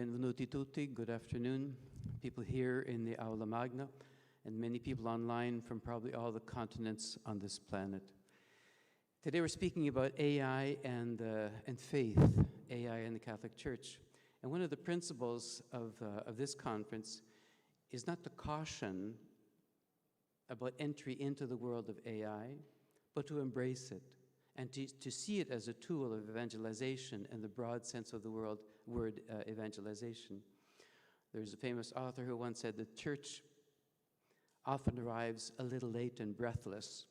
Benvenuti tutti, good afternoon. People here in the Aula Magna, and many people online from probably all the continents on this planet. Today we're speaking about AI and faith, AI and the Catholic Church. And one of the principles of this conference is not to caution about entry into the world of AI, but to embrace it and to see it as a tool of evangelization in the broad sense of the word evangelization. There's a famous author who once said the church often arrives a little late and breathless.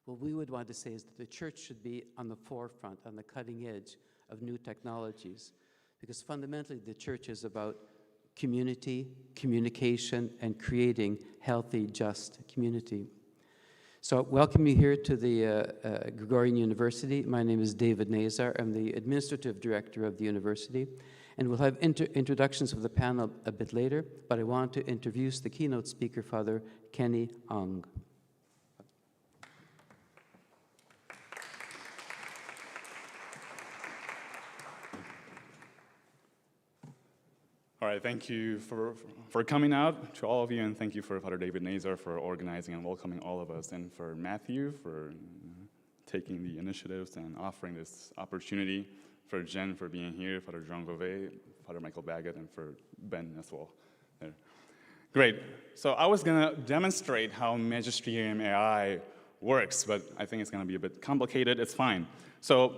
What we would want to say is that the church should be on the forefront, on the cutting edge of new technologies, because fundamentally the church is about community, communication, and creating healthy, just community. So welcome you here to the Gregorian University. My name is David Nazar. I'm the administrative director of the university. And we'll have introductions of the panel a bit later, but I want to introduce the keynote speaker, Father Kenny Ong. All right, thank you for coming out, to all of you, and thank you for Father David Nazar for organizing and welcoming all of us, and for Matthew for taking the initiatives and offering this opportunity, for Jen for being here, Father Jean Vauvet, Father Michael Baggett, and for Ben as well. There. Great. So I was going to demonstrate how Magisterium AI works, but I think it's going to be a bit complicated. It's fine. So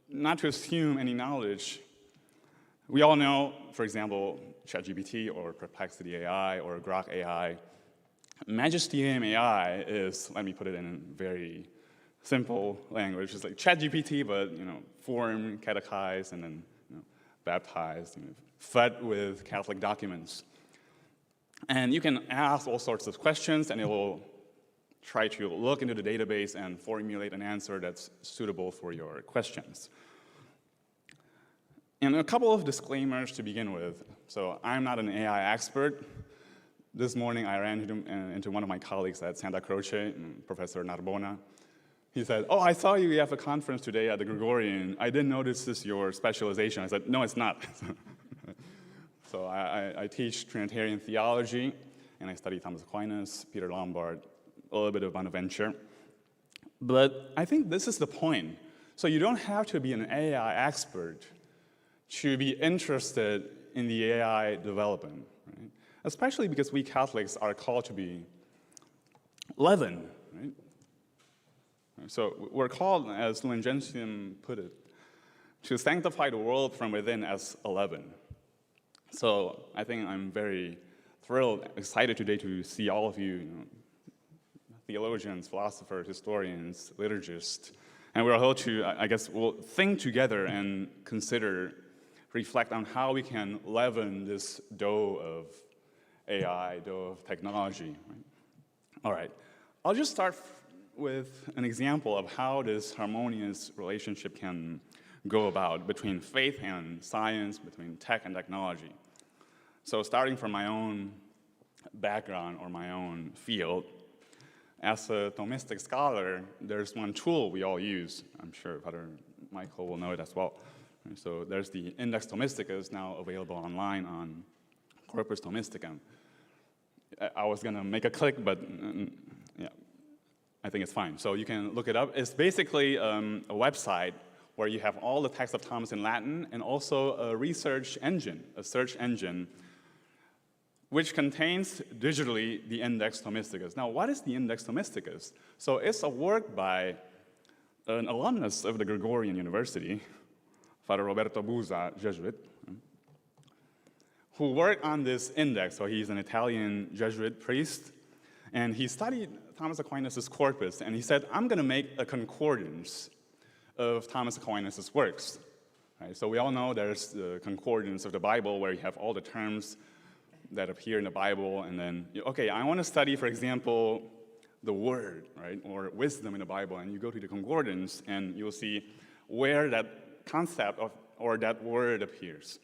not to assume any knowledge, we all know, for example, ChatGPT or Perplexity AI or Grok AI. Magisterium AI is, let me put it in very simple language, it's like ChatGPT, but formed, catechized, and then baptized, fed with Catholic documents. And you can ask all sorts of questions, and it will try to look into the database and formulate an answer that's suitable for your questions. And a couple of disclaimers to begin with. So I'm not an AI expert. This morning I ran into one of my colleagues at Santa Croce, Professor Narbona. He said, "Oh, I saw you have a conference today at the Gregorian. I didn't notice this is your specialization." I said, "No, it's not." So I teach Trinitarian theology, and I study Thomas Aquinas, Peter Lombard, a little bit of Bonaventure. But I think this is the point. So you don't have to be an AI expert to be interested in the AI development, right? Especially because we Catholics are called to be leaven, right? So we're called, as Lingentium put it, to sanctify the world from within as a leaven. So I think I'm very thrilled, excited today to see all of you, theologians, philosophers, historians, liturgists, and we're all to, I guess, we'll think together and reflect on how we can leaven this dough of AI, dough of technology. Right? All right, I'll just start with an example of how this harmonious relationship can go about between faith and science, between tech and technology. So starting from my own background or my own field, as a Thomistic scholar, there's one tool we all use. I'm sure Father Michael will know it as well. So there's the Index Thomisticus now available online on Corpus Thomisticum. I was going to make a click, but yeah, I think it's fine. So you can look it up. It's basically a website where you have all the texts of Thomas in Latin and also a research engine, a search engine, which contains digitally the Index Thomisticus. Now, what is the Index Thomisticus? So it's a work by an alumnus of the Gregorian University, Father Roberto Busa, Jesuit, who worked on this index. So he's an Italian Jesuit priest, and he studied Thomas Aquinas' corpus, and he said, I'm going to make a concordance of Thomas Aquinas' works. Right? So we all know there's the concordance of the Bible, where you have all the terms that appear in the Bible, and then, okay, I want to study, for example, the word, right, or wisdom in the Bible, and you go to the concordance, and you'll see where that concept or that word appears.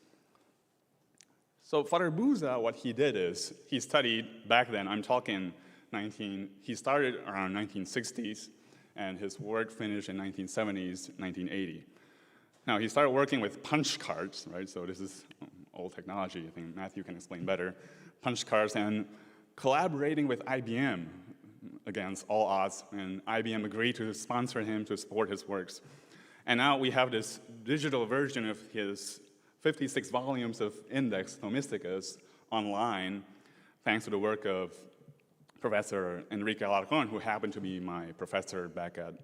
So Father Busa, what he did is, he studied back then, I'm talking he started around 1960s, and his work finished in 1970s, 1980. Now, he started working with punch cards, right? So this is old technology. I think Matthew can explain better. Punch cards and collaborating with IBM against all odds, and IBM agreed to sponsor him to support his works. And now we have this digital version of his 56 volumes of Index Thomisticus online, thanks to the work of Professor Enrique Alarcón, who happened to be my professor back at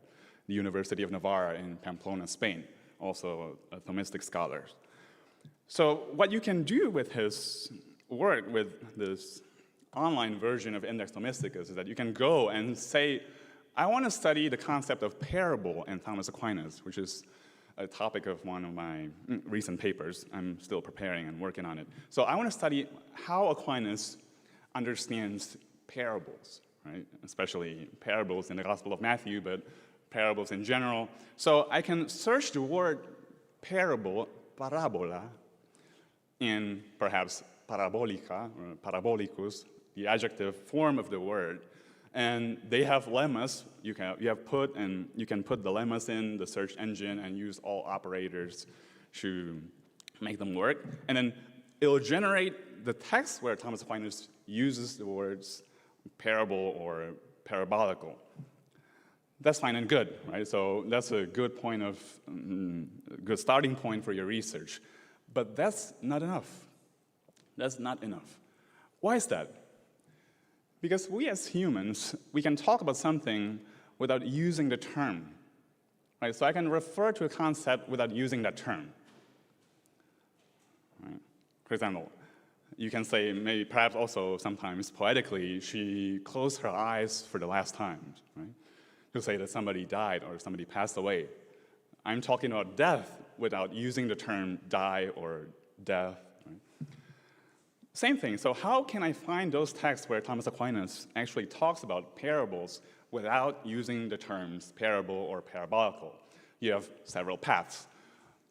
the University of Navarra in Pamplona, Spain, also a Thomistic scholar. So what you can do with his work, with this online version of Index Thomisticus, is that you can go and say, I want to study the concept of parable in Thomas Aquinas, which is a topic of one of my recent papers. I'm still preparing and working on it. So I want to study how Aquinas understands parables, right? Especially parables in the Gospel of Matthew, but parables in general. So I can search the word parable, parabola, in perhaps parabolica, or parabolicus, the adjective form of the word. And they have lemmas. You can put the lemmas in the search engine and use all operators to make them work. And then it'll generate the text where Thomas Aquinas uses the words parable or parabolical. That's fine and good, right? So that's a good good starting point for your research. But that's not enough. That's not enough. Why is that? Because we as humans, we can talk about something without using the term, right? So I can refer to a concept without using that term. Right? For example, you can say, maybe perhaps also sometimes poetically, she closed her eyes for the last time, right? To say that somebody died or somebody passed away. I'm talking about death without using the term die or death. Right? Same thing, so how can I find those texts where Thomas Aquinas actually talks about parables without using the terms parable or parabolical? You have several paths.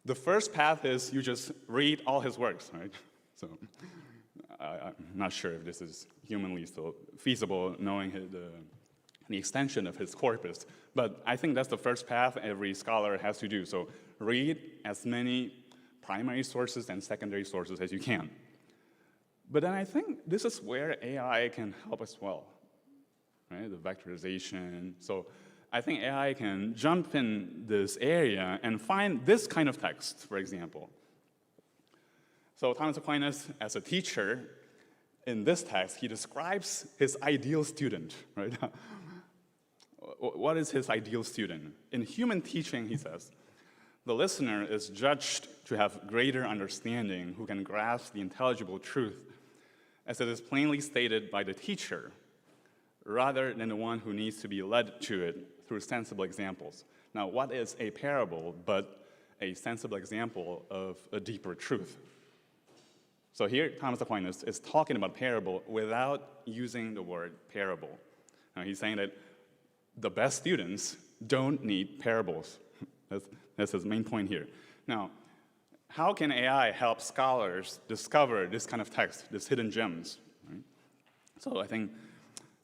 The first path is you just read all his works, right? So I'm not sure if this is humanly still feasible, knowing the extension of his corpus. But I think that's the first path every scholar has to do. So read as many primary sources and secondary sources as you can. But then I think this is where AI can help as well, right? The vectorization. So I think AI can jump in this area and find this kind of text, for example. So Thomas Aquinas, as a teacher, in this text, he describes his ideal student, right? What is his ideal student? In human teaching, he says, the listener is judged to have greater understanding, who can grasp the intelligible truth, as it is plainly stated by the teacher, rather than the one who needs to be led to it through sensible examples. Now, what is a parable but a sensible example of a deeper truth? So here, Thomas Aquinas is talking about parable without using the word parable. Now, he's saying that the best students don't need parables. That's his main point here. Now, how can AI help scholars discover this kind of text, these hidden gems? Right? So I think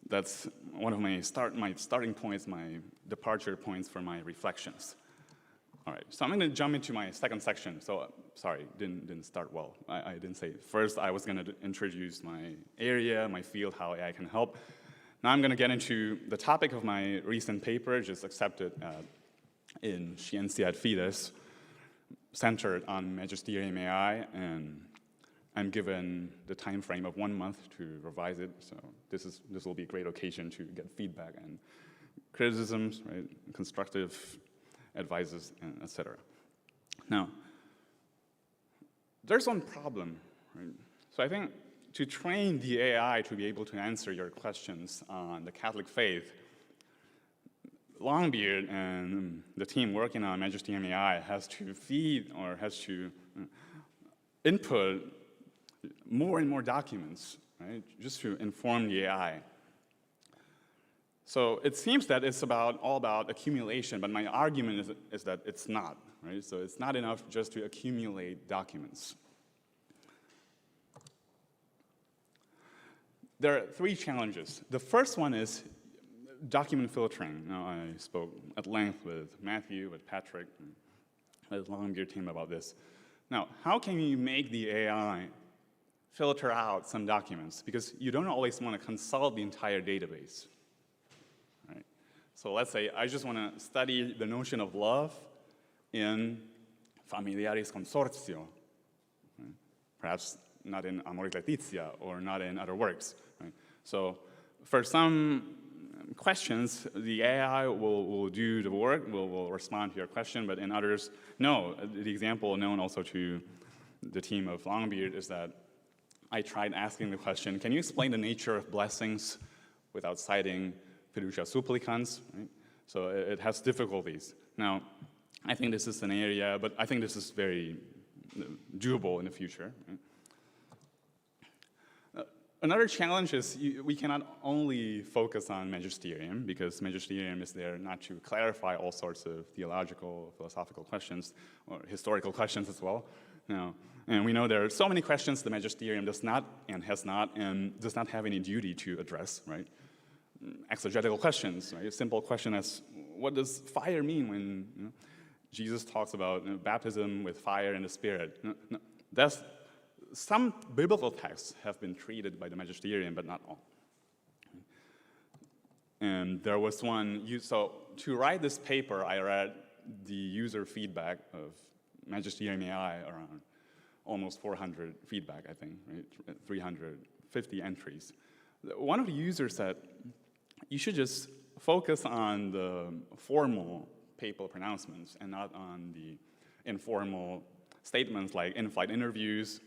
that's one of my starting points, my departure points for my reflections. All right, so I'm going to jump into my second section. So sorry, didn't start well. I didn't say first I was going to introduce my area, my field, how AI can help. Now I'm going to get into the topic of my recent paper, just accepted in Scientia et Fides, centered on Magisterium AI, and I'm given the time frame of 1 month to revise it. So this will be a great occasion to get feedback and criticisms, right? Constructive advices, and etc. Now, there's one problem, right? So I think to train the AI to be able to answer your questions on the Catholic faith, Longbeard and the team working on Magisterium AI has to feed or has to input more and more documents, right, just to inform the AI. So it seems that it's all about accumulation, but my argument is that it's not, right? So it's not enough just to accumulate documents. There are 3 challenges. The first one is document filtering. Now, I spoke at length with Matthew, with Patrick, and with the Longbeard team about this. Now, how can you make the AI filter out some documents because you don't always want to consult the entire database. Right? So let's say I just want to study the notion of love in Familiaris Consortio. Right? Perhaps not in Amoris Laetitia or not in other works. Right? So for some questions, the AI will do the work, will respond to your question, but in others, no. The example known also to the team of Longbeard is that I tried asking the question, can you explain the nature of blessings without citing fiducia supplicans? Right? So it has difficulties. Now, I think this is an area, but I think this is very doable in the future. Right? Another challenge is we cannot only focus on magisterium, because magisterium is there not to clarify all sorts of theological, philosophical questions, or historical questions as well. Now, and we know there are so many questions the magisterium does not and has not and does not have any duty to address, right? Exegetical questions, right? A simple question as, what does fire mean when Jesus talks about baptism with fire and the Spirit? That's some biblical texts have been treated by the magisterium, but not all. And there was one, so to write this paper, I read the user feedback of Magisterium AI around almost 400 feedback, I think, right? 350 entries. One of the users said, you should just focus on the formal papal pronouncements and not on the informal statements like in-flight interviews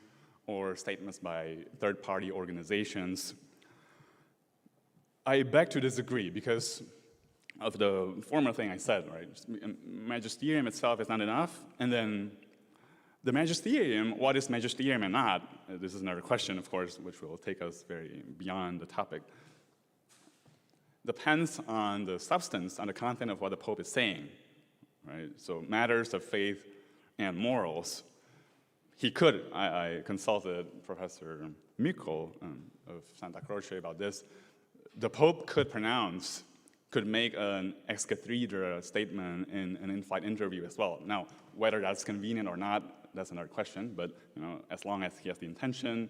or statements by third-party organizations. I beg to disagree because of the former thing I said, right? Magisterium itself is not enough, and then the magisterium, what is magisterium and not? This is another question, of course, which will take us very beyond the topic. Depends on the substance, on the content of what the Pope is saying, right? So matters of faith and morals. He could, I consulted Professor Mikko of Santa Croce about this. The Pope could make an ex cathedra statement in an in-flight interview as well. Now, whether that's convenient or not, that's another question, but as long as he has the intention,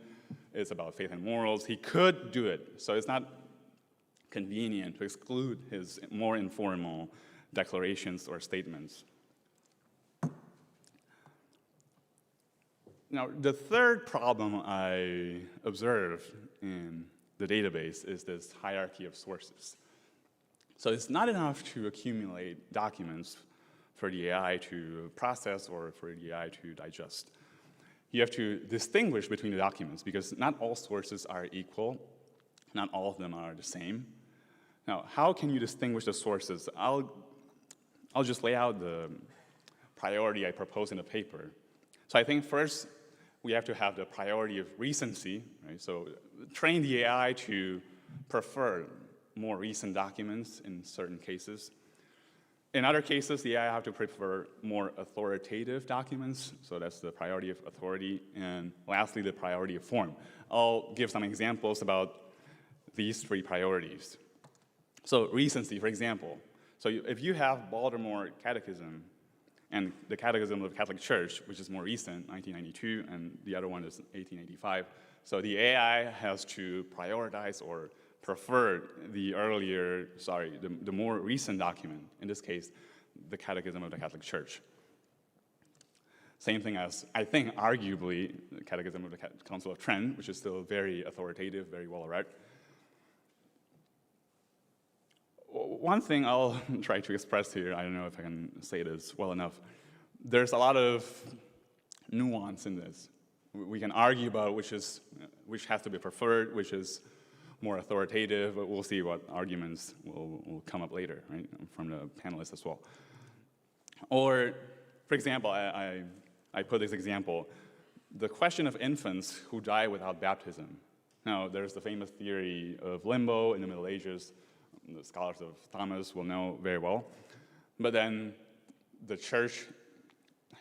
it's about faith and morals, he could do it. So it's not convenient to exclude his more informal declarations or statements. Now, the third problem I observed in the database is this hierarchy of sources. So it's not enough to accumulate documents for the AI to process or for the AI to digest. You have to distinguish between the documents because not all sources are equal, not all of them are the same. Now, how can you distinguish the sources? I'll just lay out the priority I propose in the paper. So I think first, we have to have the priority of recency, right? So train the AI to prefer more recent documents in certain cases. In other cases, the AI have to prefer more authoritative documents, so that's the priority of authority, and lastly, the priority of form. I'll give some examples about these three priorities. So recency, for example. So if you have Baltimore Catechism, and the Catechism of the Catholic Church, which is more recent, 1992, and the other one is 1885. So the AI has to prioritize or prefer the more recent document, in this case, the Catechism of the Catholic Church. Same thing as, I think, arguably, the Catechism of the Council of Trent, which is still very authoritative, very well-read. One thing I'll try to express here, I don't know if I can say this well enough, there's a lot of nuance in this. We can argue about which has to be preferred, which is more authoritative, but we'll see what arguments will come up later, right, from the panelists as well. Or, for example, I put this example, the question of infants who die without baptism. Now, there's the famous theory of limbo in the Middle Ages. The scholars of Thomas will know very well. But then the church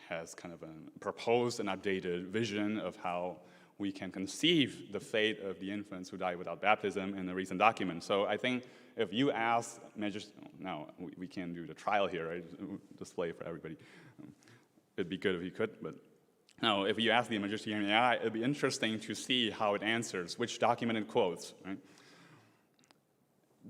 has kind of proposed an updated vision of how we can conceive the fate of the infants who die without baptism in a recent document. So I think if you ask now we can't do the trial here, right? Display for everybody. It'd be good if you could, but Now, if you ask the Magisterium AI, it'd be interesting to see how it answers, which document it quotes, right?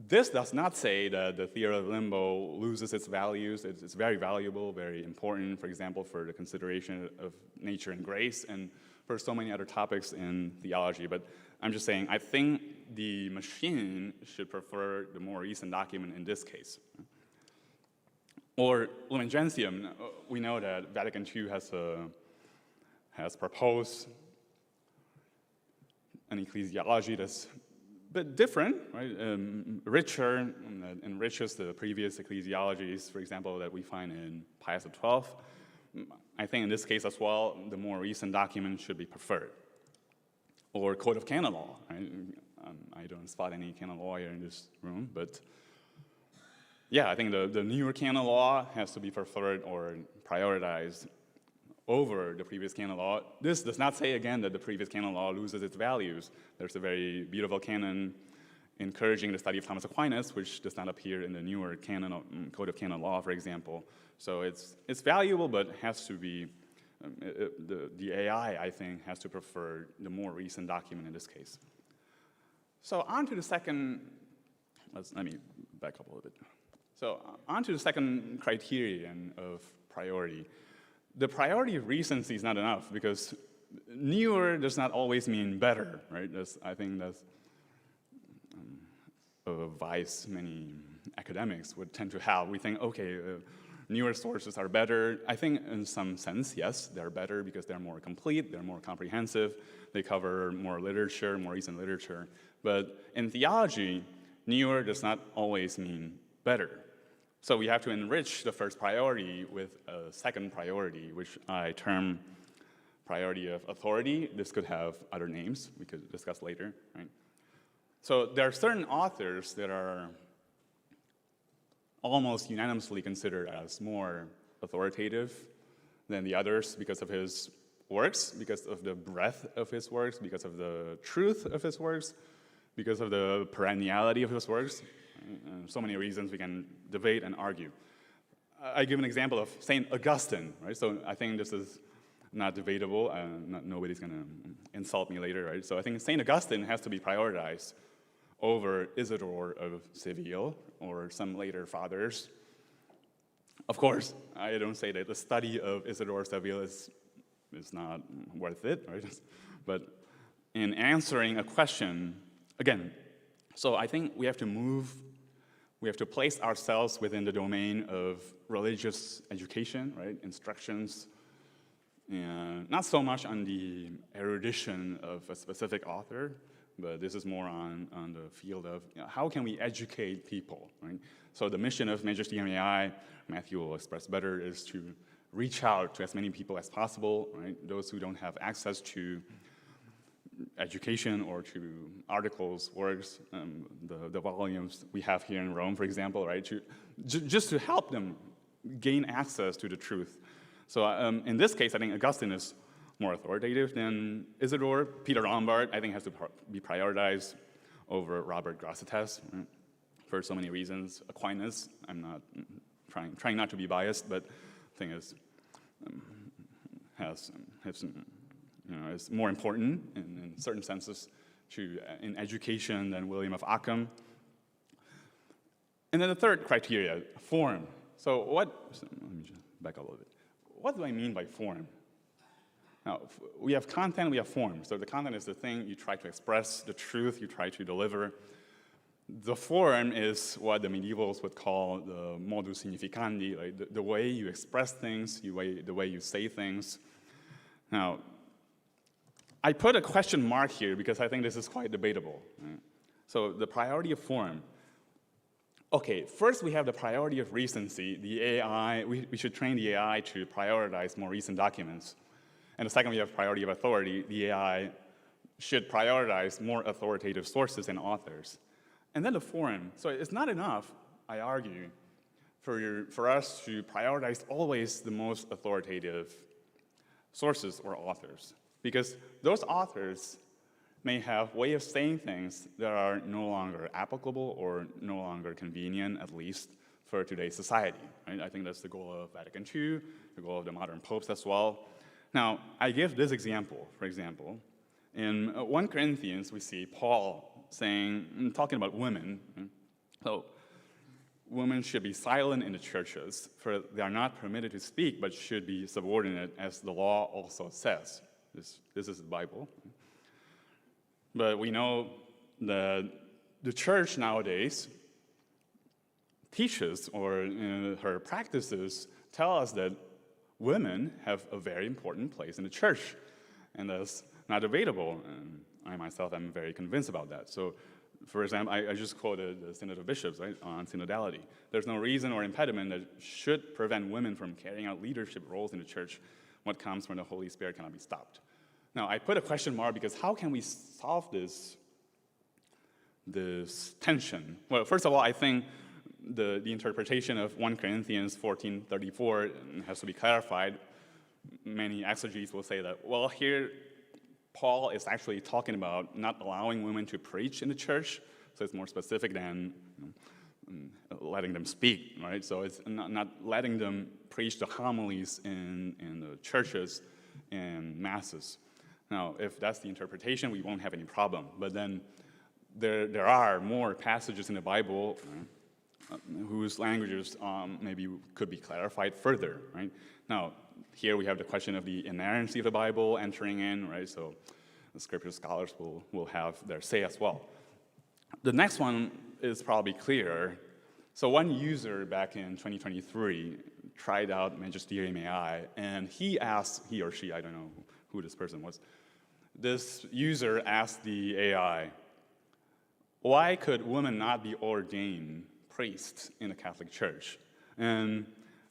This does not say that the theory of limbo loses its values. It's very valuable, very important, for example, for the consideration of nature and grace, and for so many other topics in theology. But I'm just saying, I think the machine should prefer the more recent document in this case. Or Lumen Gentium, we know that Vatican II has proposed an ecclesiology that's a bit different, right? Richer, enriches the previous ecclesiologies, for example, that we find in Pius XII. I think in this case as well, the more recent document should be preferred. Or Code of Canon Law, right? I don't spot any canon lawyer in this room, but yeah, I think the newer canon law has to be preferred or prioritized over the previous canon law. This does not say, again, that the previous canon law loses its values. There's a very beautiful canon encouraging the study of Thomas Aquinas, which does not appear in the newer Code of Canon Law, for example. So it's valuable, but has to be, the AI, I think, has to prefer the more recent document in this case. So on to the second, let me back up a little bit. So on to the second criterion of priority. The priority of recency is not enough, because newer does not always mean better, right? I think that's a vice many academics would tend to have. We think, okay, newer sources are better. I think in some sense, yes, they're better because they're more complete, they're more comprehensive, they cover more literature, more recent literature. But in theology, newer does not always mean better. So we have to enrich the first priority with a second priority, which I term priority of authority. This could have other names we could discuss later, right? So there are certain authors that are almost unanimously considered as more authoritative than the others because of his works, because of the breadth of his works, because of the truth of his works, because of the perenniality of his works. So many reasons we can debate and argue. I give an example of St. Augustine, right? So I think this is not debatable. Nobody's going to insult me later, right? So I think St. Augustine has to be prioritized over Isidore of Seville or some later fathers. Of course, I don't say that the study of Isidore of Seville is not worth it, right? But in answering a question, again, so I think we have to place ourselves within the domain of religious education, right? Instructions, and not so much on the erudition of a specific author, but this is more on the field of how can we educate people, right? So the mission of Magisterium AI, Matthew will express better, is to reach out to as many people as possible, right? Those who don't have access to education or to articles, works, the volumes we have here in Rome, for example, right? Just to help them gain access to the truth. So in this case, I think Augustine is more authoritative than Isidore. Peter Lombard, I think, has to be prioritized over Robert Grosseteste, right? For so many reasons. Aquinas, I'm not trying not to be biased, but the thing is, is more important in certain senses in education than William of Ockham. And then the third criteria, form. So let me just back up a little bit. What do I mean by form? Now, we have content, we have form. So the content is the thing you try to express, the truth you try to deliver. The form is what the medievals would call the modus significandi, right? The way you express things, the way you say things. Now, I put a question mark here because I think this is quite debatable. Right? So the priority of form. Okay, first we have the priority of recency. The AI, we should train the AI to prioritize more recent documents. And the second, we have priority of authority. The AI should prioritize more authoritative sources and authors. And then the form. So it's not enough, I argue, for us to prioritize always the most authoritative sources or authors. Because those authors may have way of saying things that are no longer applicable or no longer convenient, at least for today's society. Right? I think that's the goal of Vatican II, the goal of the modern popes as well. Now, I give this example, for example. In 1 Corinthians, we see Paul talking about women. So, women should be silent in the churches, for they are not permitted to speak, but should be subordinate, as the law also says. This is the Bible. But we know that the church nowadays teaches, or her practices tell us that women have a very important place in the church, and that's not debatable. And I myself am very convinced about that. So, for example, I just quoted the Synod of Bishops, right, on synodality. There's no reason or impediment that should prevent women from carrying out leadership roles in the church. What comes from the Holy Spirit cannot be stopped. Now, I put a question mark because how can we solve this tension? Well, first of all, I think the interpretation of 1 Corinthians 14:34 has to be clarified. Many exegetes will say that, well, here Paul is actually talking about not allowing women to preach in the church, so it's more specific than letting them speak, right? So it's not letting them preach the homilies in the churches and masses. Now, if that's the interpretation, we won't have any problem. But then there are more passages in the Bible whose languages maybe could be clarified further, right? Now, here we have the question of the inerrancy of the Bible entering in, right? So the scripture scholars will have their say as well. The next one is probably clearer. So one user back in 2023 tried out Magisterium AI, and he or she, I don't know who this person was, this user asked the AI, why could women not be ordained priests in the Catholic Church? And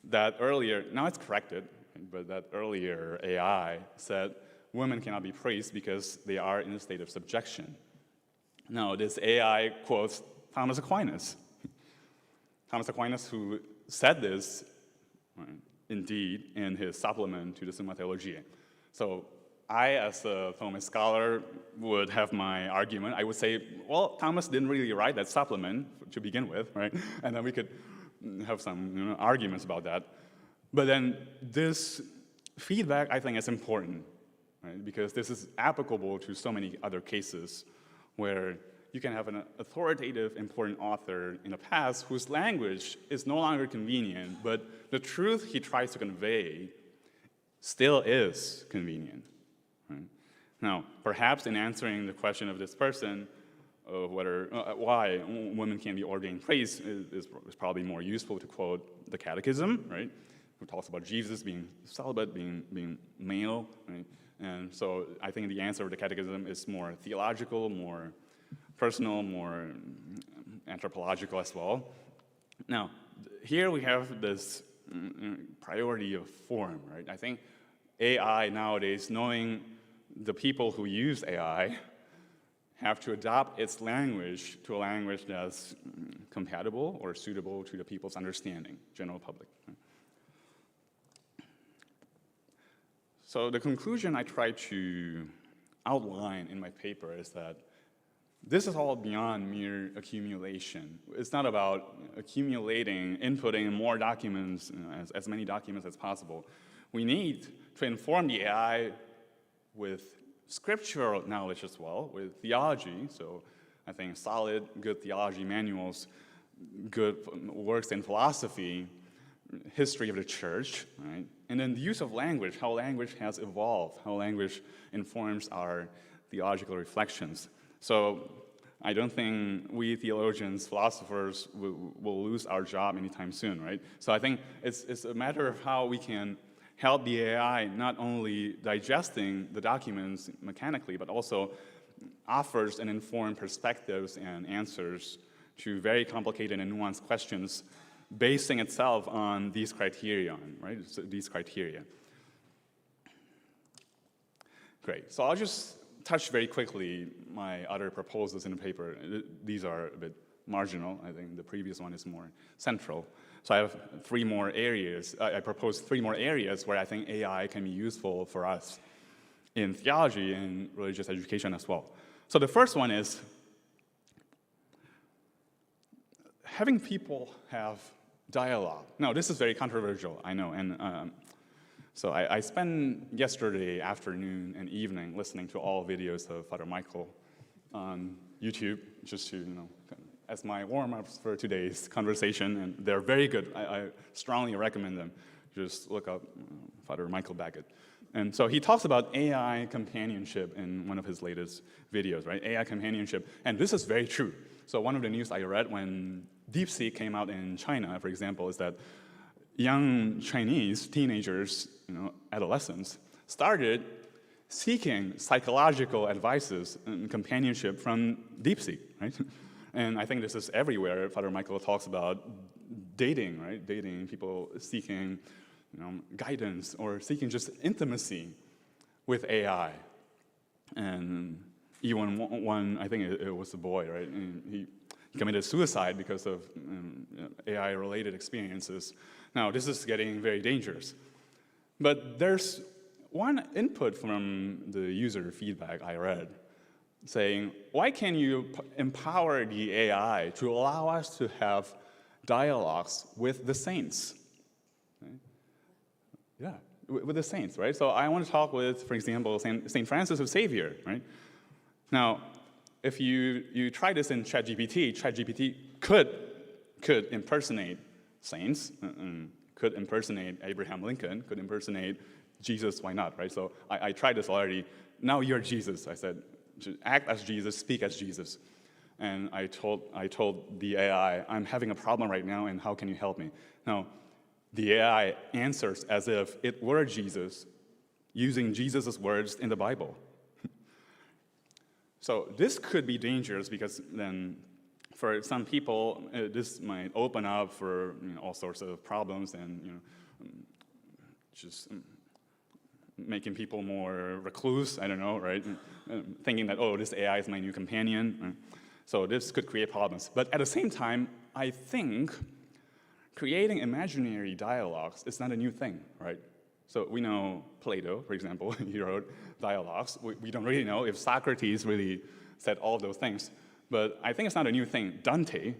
that earlier, now it's corrected, but that earlier AI said women cannot be priests because they are in a state of subjection. Now, this AI quotes Thomas Aquinas. Thomas Aquinas, who said this, indeed, in his supplement to the Summa Theologiae. So I, as a Thomas scholar, would have my argument. I would say, well, Thomas didn't really write that supplement to begin with, right? And then we could have some arguments about that. But then this feedback, I think, is important, right? Because this is applicable to so many other cases where you can have an authoritative, important author in the past whose language is no longer convenient, but the truth he tries to convey still is convenient. Right? Now, perhaps in answering the question of this person, why women can be ordained priests is probably more useful to quote the Catechism, right? Who talks about Jesus being celibate, being male, right? And so I think the answer of the Catechism is more theological, more personal, more anthropological as well. Now, here we have this priority of form, right? I think AI nowadays, knowing the people who use AI, have to adopt its language to a language that's compatible or suitable to the people's understanding, general public. So the conclusion I try to outline in my paper is that this is all beyond mere accumulation. It's not about accumulating, inputting more documents, as many documents as possible. We need to inform the AI with scriptural knowledge as well, with theology. So I think solid, good theology manuals, good works in philosophy, history of the church, right? And then the use of language, how language has evolved, how language informs our theological reflections. So I don't think we theologians, philosophers, will lose our job anytime soon, right? So I think it's a matter of how we can help the AI not only digesting the documents mechanically, but also offers and informed perspectives and answers to very complicated and nuanced questions, basing itself on these criteria, right? So these criteria. Great. So I'll just touch very quickly my other proposals in the paper. These are a bit marginal. I think the previous one is more central. So I have three more areas. I propose three more areas where I think AI can be useful for us in theology and religious education as well. So the first one is having people have dialogue. Now, this is very controversial, I know, and So I spent yesterday afternoon and evening listening to all videos of Father Michael on YouTube, just to, as my warm-ups for today's conversation, and they're very good. I strongly recommend them. Just look up Father Michael Baggett. And so he talks about AI companionship in one of his latest videos, right? AI companionship, and this is very true. So one of the news I read when DeepSeek came out in China, for example, is that young Chinese teenagers, adolescents, started seeking psychological advices and companionship from DeepSeek, right? And I think this is everywhere. Father Michael talks about dating, right? Dating, people seeking guidance or seeking just intimacy with AI. And even one, I think it was a boy, right? And he committed suicide because of AI-related experiences. Now, this is getting very dangerous. But there's one input from the user feedback I read saying, why can't you empower the AI to allow us to have dialogues with the saints? Right? Yeah, with the saints, right? So I want to talk with, for example, St. Francis of Xavier, right? Now, if you try this in ChatGPT could impersonate saints, could impersonate Abraham Lincoln, could impersonate Jesus, why not, right? So I tried this already. Now you're Jesus, I said. Act as Jesus, speak as Jesus. And I told the AI, I'm having a problem right now, and how can you help me? Now, the AI answers as if it were Jesus, using Jesus' words in the Bible. So this could be dangerous because then for some people, this might open up for all sorts of problems and just making people more recluse, I don't know, right? Thinking that, oh, this AI is my new companion. Right? So this could create problems. But at the same time, I think creating imaginary dialogues is not a new thing, right? So we know Plato, for example, he wrote dialogues. We don't really know if Socrates really said all of those things. But I think it's not a new thing. Dante,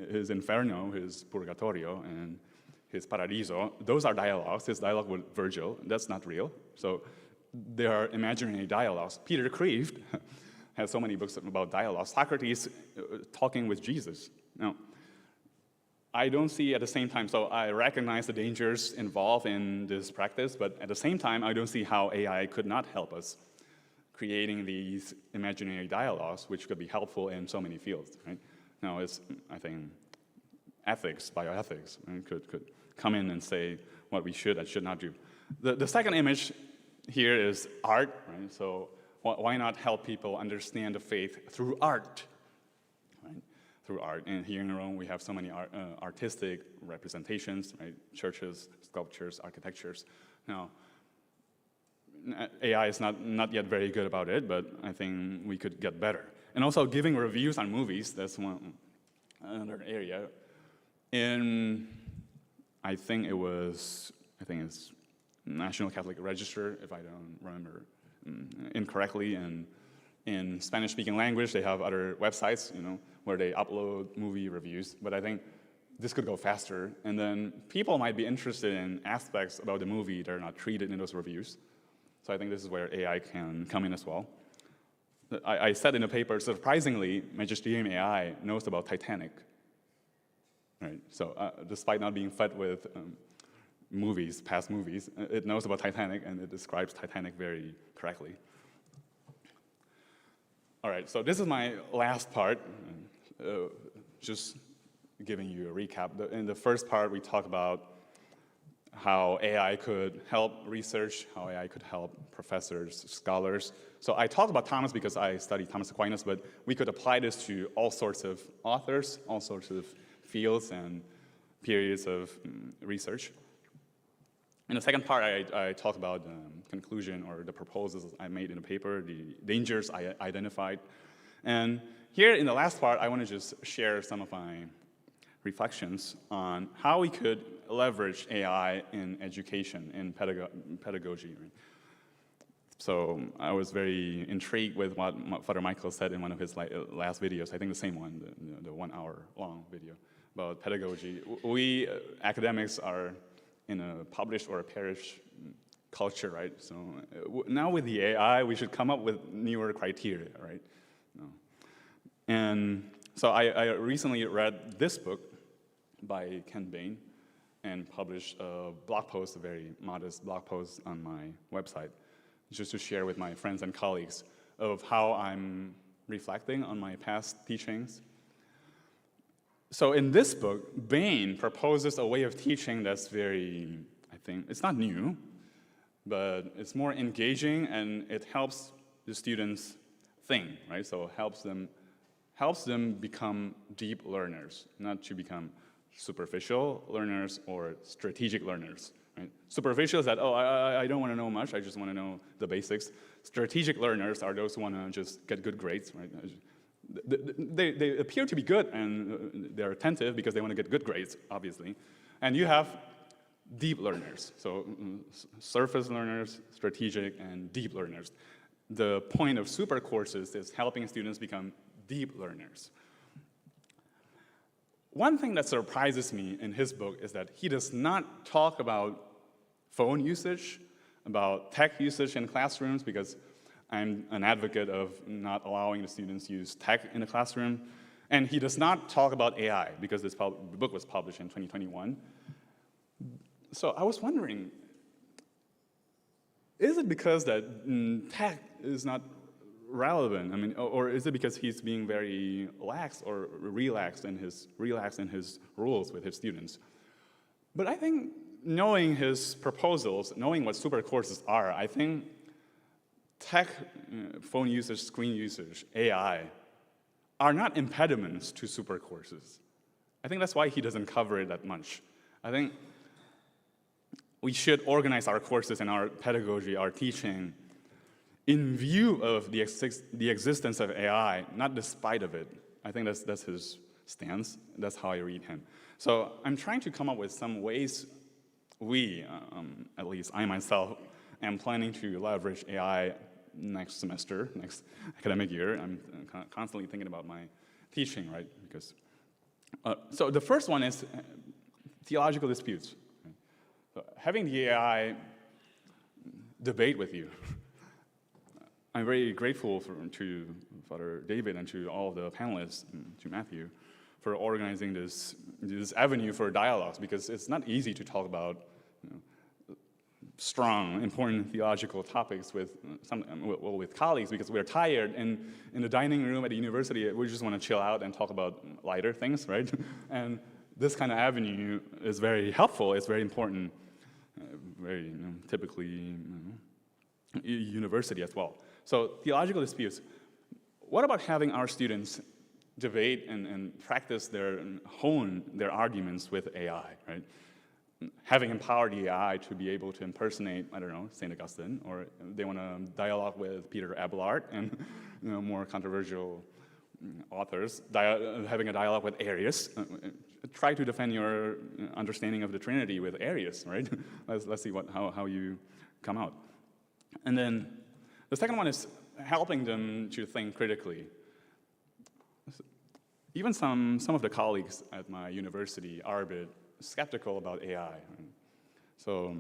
his Inferno, his Purgatorio, and his Paradiso, those are dialogues. His dialogue with Virgil, that's not real. So there are imaginary dialogues. Peter Kreeft has so many books about dialogues. Socrates talking with Jesus. Now, I don't see at the same time, so I recognize the dangers involved in this practice, but at the same time, I don't see how AI could not help us creating these imaginary dialogues, which could be helpful in so many fields, right? Now, it's, I think, ethics, bioethics, right, could come in and say what we should and should not do. The second image here is art, right? So why not help people understand the faith through art, right? Through art. And here in Rome, we have so many artistic representations, right? Churches, sculptures, architectures. Now, AI is not yet very good about it, but I think we could get better. And also giving reviews on movies, that's another area. I think it's National Catholic Register, if I don't remember incorrectly. And in Spanish-speaking language, they have other websites, where they upload movie reviews. But I think this could go faster. And then people might be interested in aspects about the movie that are not treated in those reviews. So I think this is where AI can come in as well. I said in the paper, surprisingly, Magisterium AI knows about Titanic. Right? So despite not being fed with past movies, it knows about Titanic and it describes Titanic very correctly. All right, so this is my last part, just giving you a recap. In the first part, we talked about how AI could help research, how AI could help professors, scholars. So I talked about Thomas because I studied Thomas Aquinas, but we could apply this to all sorts of authors, all sorts of fields and periods of research. In the second part, I talked about the conclusion or the proposals I made in the paper, the dangers I identified. And here in the last part, I want to just share some of my reflections on how we could leverage AI in education, in pedagogy. So I was very intrigued with what Father Michael said in one of his last videos, I think the same one, the 1 hour long video about pedagogy. We academics are in a published or a perish culture, right? So now with the AI, we should come up with newer criteria, right? And so I recently read this book by Ken Bain and published a blog post, a very modest blog post on my website, just to share with my friends and colleagues of how I'm reflecting on my past teachings. So in this book, Bain proposes a way of teaching that's very, I think, it's not new, but it's more engaging and it helps the students think, right? So it helps them become deep learners, not to become superficial learners or strategic learners. Right? Superficial is that, oh, I don't want to know much, I just want to know the basics. Strategic learners are those who want to just get good grades, right? They appear to be good and they're attentive because they want to get good grades, obviously. And you have deep learners, so surface learners, strategic, and deep learners. The point of super courses is helping students become deep learners. One thing that surprises me in his book is that he does not talk about phone usage, about tech usage in classrooms, because I'm an advocate of not allowing the students to use tech in the classroom. And he does not talk about AI, because this book was published in 2021. So I was wondering, is it because that tech is not relevant? I mean, or is it because he's being very lax or relaxed in his rules with his students? But I think knowing his proposals, knowing what super courses are, I think tech, phone usage, screen usage, AI, are not impediments to super courses. I think that's why he doesn't cover it that much. I think we should organize our courses and our pedagogy, our teaching, in view of the existence of AI, not despite of it. I think that's his stance. That's how I read him. So I'm trying to come up with some ways at least I myself, am planning to leverage AI next semester, next academic year. I'm constantly thinking about my teaching, right? Because so the first one is theological disputes. So having the AI debate with you. I'm very grateful to Father David and to all of the panelists, to Matthew, for organizing this avenue for dialogues, because it's not easy to talk about strong, important theological topics with colleagues, because we're tired, and in the dining room at the university, we just want to chill out and talk about lighter things, right? And this kind of avenue is very helpful. It's very important, very typically university as well. So theological disputes. What about having our students debate and practice hone their arguments with AI, right? Having empowered the AI to be able to impersonate, I don't know, St. Augustine, or they want to dialogue with Peter Abelard and more controversial authors, having a dialogue with Arius. Try to defend your understanding of the Trinity with Arius, right? Let's see how you come out. And then the second one is helping them to think critically. Even some of the colleagues at my university are a bit skeptical about AI. So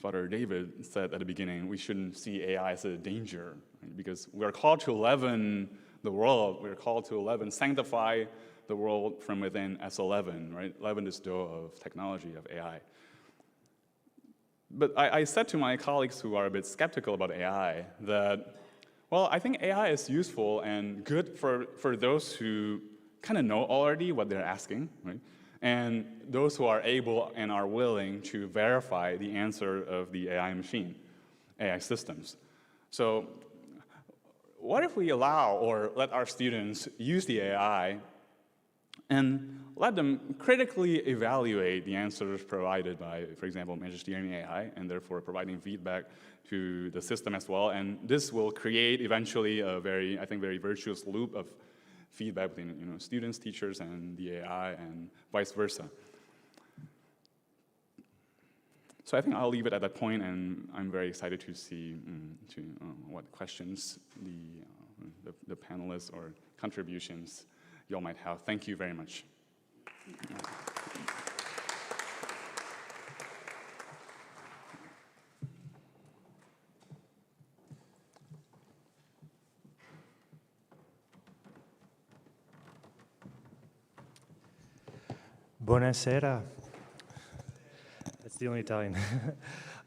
Father David said at the beginning, we shouldn't see AI as a danger, right? Because we're called to leaven the world. We're called to sanctify the world from within as a leaven, right? Leaven this dough of technology, of AI. But I said to my colleagues who are a bit skeptical about AI that, well, I think AI is useful and good for those who kind of know already what they're asking, right? And those who are able and are willing to verify the answer of the AI machine, AI systems. So what if we allow or let our students use the AI and let them critically evaluate the answers provided by, for example, Magisterium AI, and therefore providing feedback to the system as well. And this will create eventually a very virtuous loop of feedback between students, teachers, and the AI, and vice versa. So I think I'll leave it at that point, and I'm very excited to see what questions the panelists or contributions y'all might have. Thank you very much. Buonasera. That's the only Italian.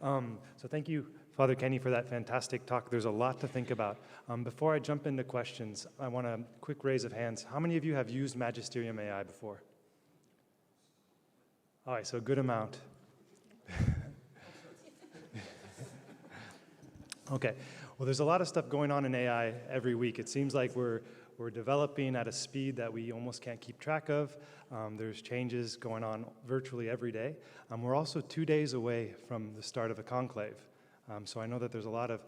So thank you, Father Kenny, for that fantastic talk. There's a lot to think about. Before I jump into questions, I want a quick raise of hands. How many of you have used Magisterium AI before? All right, so a good amount. Okay, well, there's a lot of stuff going on in AI every week. It seems like we're developing at a speed that we almost can't keep track of. There's changes going on virtually every day. We're also 2 days away from the start of a conclave. So I know that there's a lot of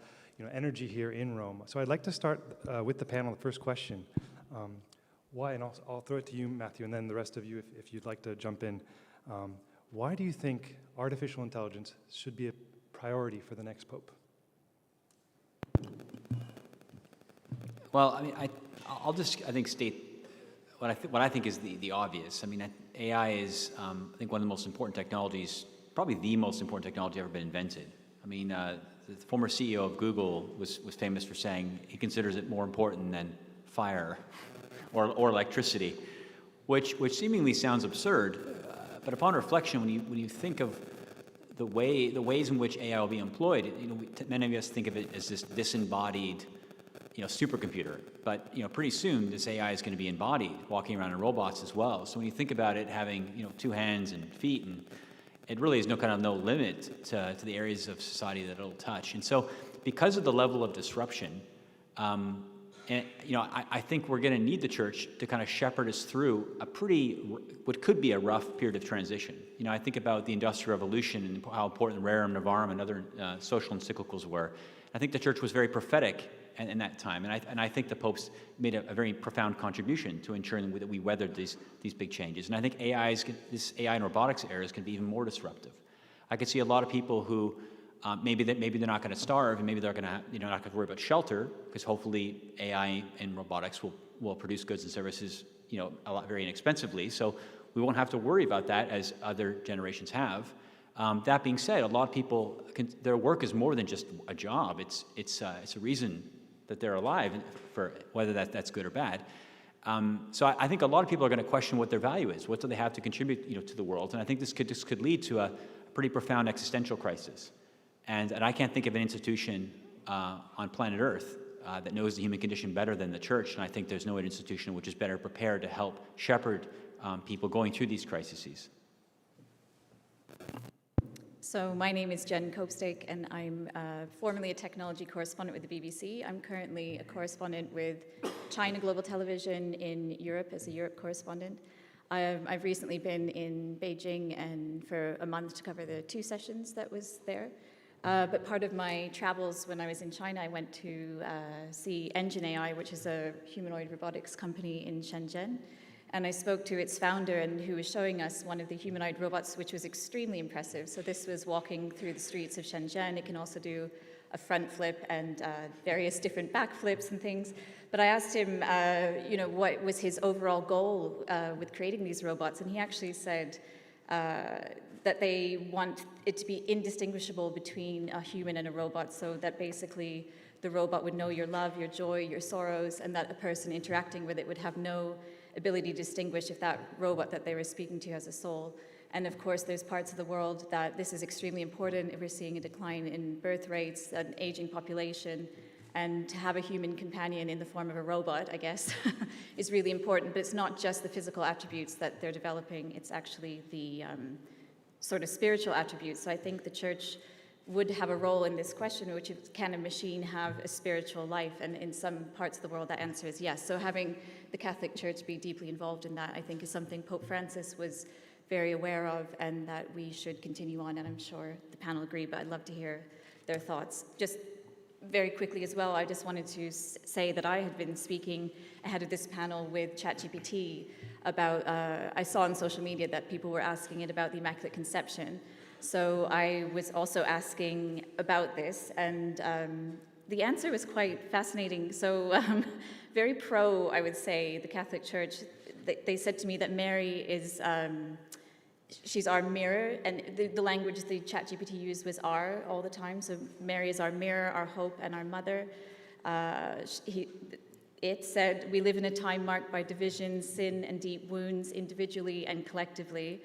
energy here in Rome. So I'd like to start with the panel. The first question, why, and I'll throw it to you, Matthew, and then the rest of you if you'd like to jump in. Why do you think artificial intelligence should be a priority for the next Pope? Well, I mean, I'll just, I think, state what I think is the obvious. I mean, AI is, I think, one of the most important technologies, probably the most important technology ever been invented. I mean, the former CEO of Google was famous for saying he considers it more important than fire or electricity, which seemingly sounds absurd. But upon reflection, when you think of the ways in which AI will be employed, many of us think of it as this disembodied, supercomputer. But pretty soon this AI is going to be embodied, walking around in robots as well. So when you think about it having 2 hands and feet, and it really is no limit to the areas of society that it'll touch. And so because of the level of disruption, I think we're going to need the church to kind of shepherd us through what could be a rough period of transition. I think about the Industrial Revolution and how important Rerum Novarum and other social encyclicals were. I think the church was very prophetic in that time, and I think the popes made a very profound contribution to ensuring that we weathered these big changes. And I think this AI and robotics era is going to be even more disruptive. I could see a lot of people who maybe they're not going to starve, and maybe they're going to not going to worry about shelter, because hopefully AI and robotics will produce goods and services a lot very inexpensively. So we won't have to worry about that as other generations have. That being said, a lot of people their work is more than just a job. It's a reason that they're alive, for whether that's good or bad. So I think a lot of people are going to question what their value is. What do they have to contribute to the world? And I think this could lead to a pretty profound existential crisis. And I can't think of an institution on planet Earth that knows the human condition better than the church. And I think there's no institution which is better prepared to help shepherd people going through these crises. So my name is Jen Copestake, and I'm formerly a technology correspondent with the BBC. I'm currently a correspondent with China Global Television in Europe as a Europe correspondent. I've recently been in Beijing and for a month to cover the 2 sessions that was there. But part of my travels when I was in China, I went to see Engine AI, which is a humanoid robotics company in Shenzhen. And I spoke to its founder, and who was showing us one of the humanoid robots, which was extremely impressive. So this was walking through the streets of Shenzhen. It can also do a front flip and various different back flips and things. But I asked him, what was his overall goal with creating these robots, and he actually said that they want it to be indistinguishable between a human and a robot, so that basically the robot would know your love, your joy, your sorrows, and that a person interacting with it would have no ability to distinguish if that robot that they were speaking to has a soul. And of course, there's parts of the world that this is extremely important if we're seeing a decline in birth rates, an aging population, and to have a human companion in the form of a robot, I guess, is really important. But it's not just the physical attributes that they're developing, it's actually the sort of spiritual attributes. So I think the church would have a role in this question, which is, can a machine have a spiritual life? And in some parts of the world, that answer is yes. So having the Catholic Church be deeply involved in that, I think, is something Pope Francis was very aware of, and that we should continue on. And I'm sure the panel agree, but I'd love to hear their thoughts. Just very quickly as well, I just wanted to say that I had been speaking ahead of this panel with ChatGPT about, I saw on social media that people were asking it about the Immaculate Conception. So I was also asking about this, and the answer was quite fascinating. So very pro, I would say, the Catholic Church. They said to me that Mary is, she's our mirror, and the language the ChatGPT used was "our" all the time. So Mary is our mirror, our hope, and our mother. It said, we live in a time marked by division, sin, and deep wounds, individually and collectively.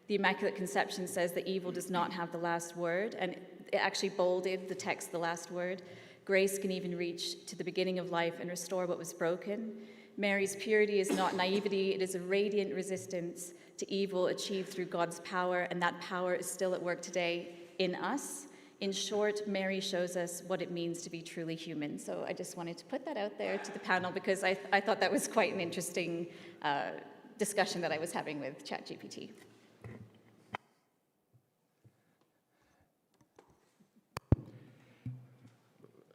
The Immaculate Conception says that evil does not have the last word, and it actually bolded the text, the last word. Grace can even reach to the beginning of life and restore what was broken. Mary's purity is not naivety, it is a radiant resistance to evil achieved through God's power, and that power is still at work today in us. In short, Mary shows us what it means to be truly human. So I just wanted to put that out there to the panel because I thought that was quite an interesting discussion that I was having with ChatGPT.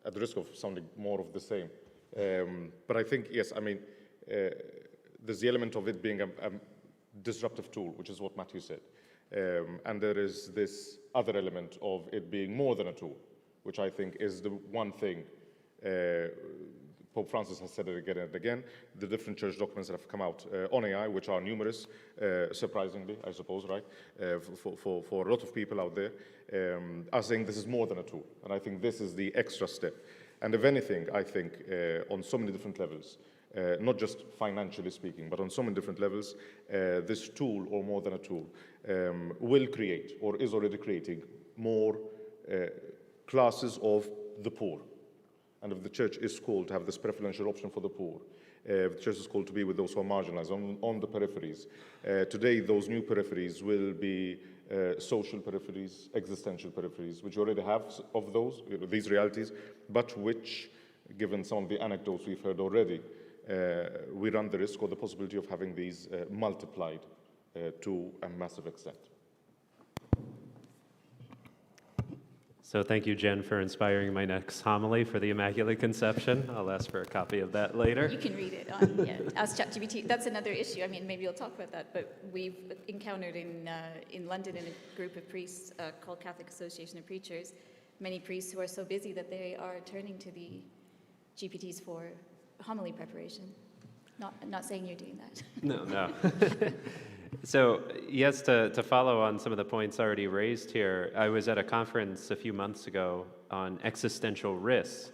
At the risk of sounding more of the same. But I think, yes, I mean, there's the element of it being a disruptive tool, which is what Matthew said. And there is this other element of it being more than a tool, which I think is the one thing Pope Francis has said it again and again. The different church documents that have come out on AI, which are numerous, surprisingly, I suppose, right, for a lot of people out there, are saying this is more than a tool. And I think this is the extra step. And if anything, I think on so many different levels, not just financially speaking, but on so many different levels, this tool, or more than a tool, will create, or is already creating, more classes of the poor. And if the church is called to have this preferential option for the poor, if the church is called to be with those who are marginalized on the peripheries, today those new peripheries will be social peripheries, existential peripheries, which you already have of those, these realities, but which, given some of the anecdotes we've heard already, we run the risk or the possibility of having these multiplied to a massive extent. So thank you, Jen, for inspiring my next homily for the Immaculate Conception. I'll ask for a copy of that later. You can read it on Ask ChatGPT. That's another issue. I mean, maybe we'll talk about that. But we've encountered in London in a group of priests called Catholic Association of Preachers, many priests who are so busy that they are turning to the GPTs for homily preparation. Not saying you're doing that. No. So yes, to follow on some of the points already raised here, I was at a conference a few months ago on existential risks.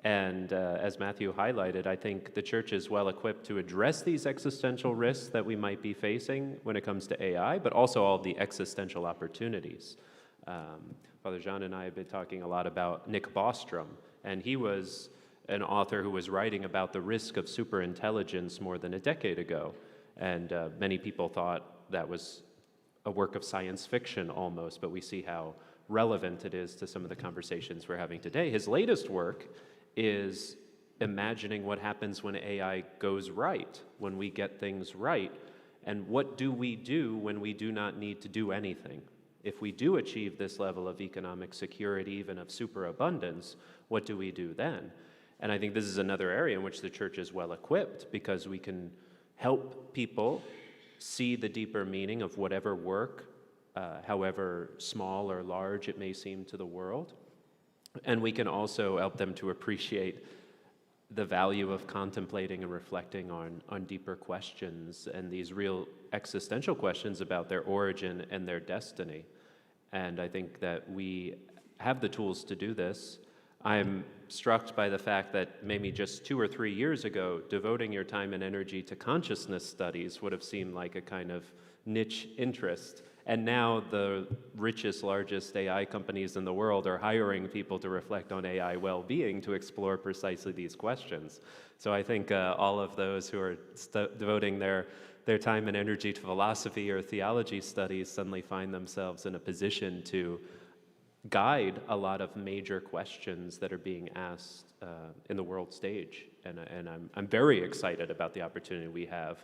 And as Matthew highlighted, I think the church is well equipped to address these existential risks that we might be facing when it comes to AI, but also all the existential opportunities. Father Jean and I have been talking a lot about Nick Bostrom, and he was an author who was writing about the risk of superintelligence more than a decade ago. And many people thought that was a work of science fiction almost, but we see how relevant it is to some of the conversations we're having today. His latest work is imagining what happens when AI goes right, when we get things right, and what do we do when we do not need to do anything? If we do achieve this level of economic security, even of superabundance, what do we do then? And I think this is another area in which the church is well equipped, because we can help people see the deeper meaning of whatever work, however small or large it may seem to the world. And we can also help them to appreciate the value of contemplating and reflecting on deeper questions and these real existential questions about their origin and their destiny. And I think that we have the tools to do this. I'm struck by the fact that maybe just 2 or 3 years ago, devoting your time and energy to consciousness studies would have seemed like a kind of niche interest. And now the richest, largest AI companies in the world are hiring people to reflect on AI well-being to explore precisely these questions. So I think all of those who are devoting their time and energy to philosophy or theology studies suddenly find themselves in a position to guide a lot of major questions that are being asked in the world stage. And I'm very excited about the opportunity we have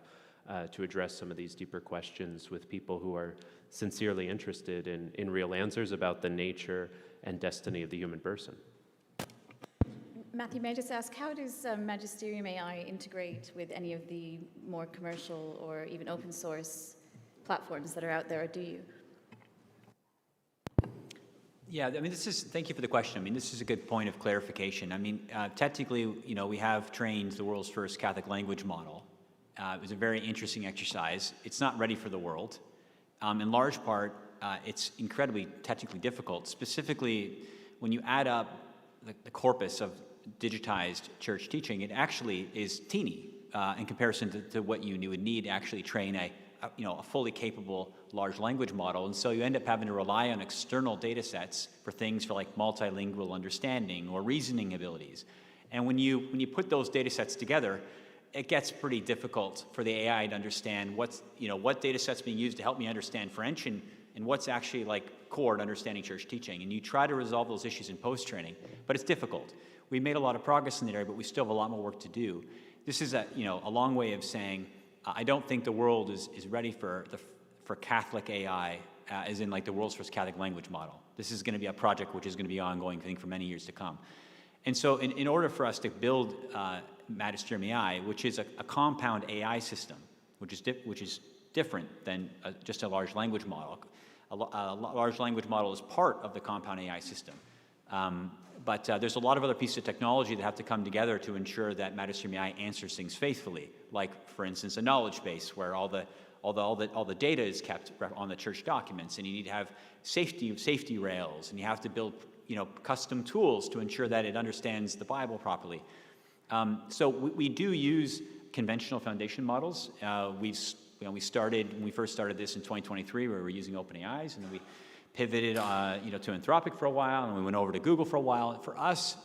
to address some of these deeper questions with people who are sincerely interested in real answers about the nature and destiny of the human person. Matthew, may I just ask, how does Magisterium AI integrate with any of the more commercial or even open source platforms that are out there, or do you? Yeah, I mean, thank you for the question. I mean, this is a good point of clarification. I mean, technically, we have trained the world's first Catholic language model. It was a very interesting exercise. It's not ready for the world. In large part, it's incredibly technically difficult, specifically when you add up the corpus of digitized church teaching, it actually is teeny in comparison to what you would need to actually train a fully capable large language model. And so you end up having to rely on external data sets for things for like multilingual understanding or reasoning abilities. And when you put those data sets together, it gets pretty difficult for the AI to understand what data sets being used to help me understand French and what's actually like core to understanding church teaching. And you try to resolve those issues in post-training, but it's difficult. We made a lot of progress in that area, but we still have a lot more work to do. This is a long way of saying, I don't think the world is ready for Catholic AI, as in like the world's first Catholic language model. This is going to be a project which is going to be ongoing, I think, for many years to come. And so in order for us to build Magisterium AI, which is a compound AI system, which is different than just a large language model. A large language model is part of the compound AI system. But there's a lot of other pieces of technology that have to come together to ensure that Magisterium AI answers things faithfully. Like, for instance, a knowledge base where all the data is kept on the church documents, and you need to have safety rails, and you have to build custom tools to ensure that it understands the Bible properly. So we do use conventional foundation models. We started when we first started this in 2023, where we were using OpenAI's, and then we pivoted to Anthropic for a while, and we went over to Google for a while. For us,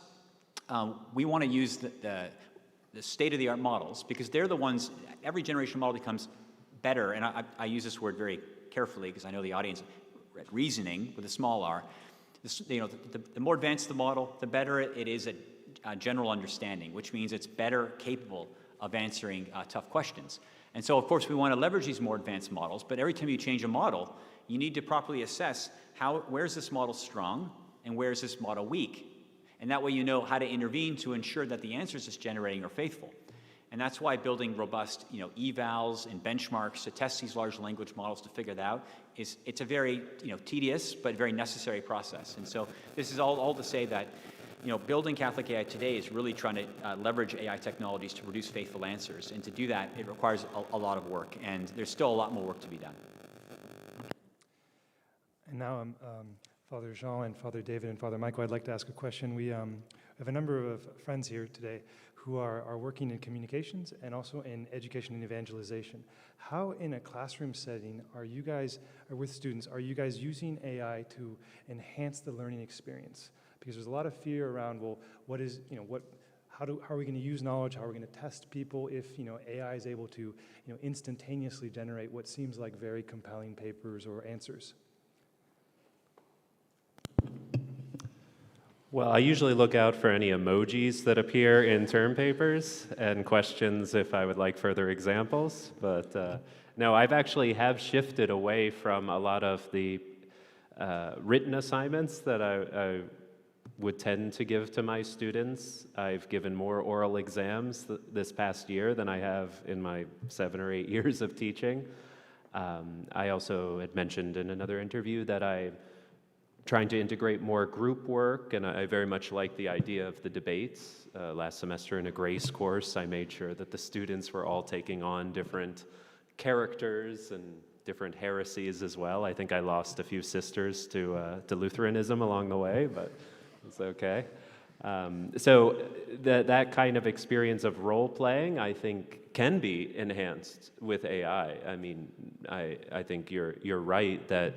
we want to use the state-of-the-art models because they're the ones. Every generation model becomes better, and I use this word very carefully because I know the audience. Reasoning with a small r. The more advanced the model, the better it is at general understanding, which means it's better capable of answering tough questions. And so, of course, we want to leverage these more advanced models, but every time you change a model, you need to properly assess where's this model strong and where's this model weak. And that way you know how to intervene to ensure that the answers it's generating are faithful. And that's why building robust evals and benchmarks to test these large language models to figure that out it's a very tedious but very necessary process. And so this is all to say that building Catholic AI today is really trying to leverage AI technologies to produce faithful answers. And to do that, it requires a lot of work. And there's still a lot more work to be done. And now, Father Jean and Father David and Father Michael, I'd like to ask a question. We have a number of friends here today who are working in communications and also in education and evangelization. How, in a classroom setting, are you guys, or with students, are you guys using AI to enhance the learning experience? Because there's a lot of fear around, well, how are we going to use knowledge? How are we going to test people if AI is able to instantaneously generate what seems like very compelling papers or answers? Well, I usually look out for any emojis that appear in term papers and questions if I would like further examples. But no, I've actually shifted away from a lot of the written assignments that I would tend to give to my students. I've given more oral exams this past year than I have in my 7 or 8 years of teaching. I also had mentioned in another interview that I'm trying to integrate more group work, and I very much like the idea of the debates. Last semester in a Grace course, I made sure that the students were all taking on different characters and different heresies as well. I think I lost a few sisters to Lutheranism along the way, but it's okay. So that kind of experience of role-playing, I think, can be enhanced with AI. I mean, I think you're right that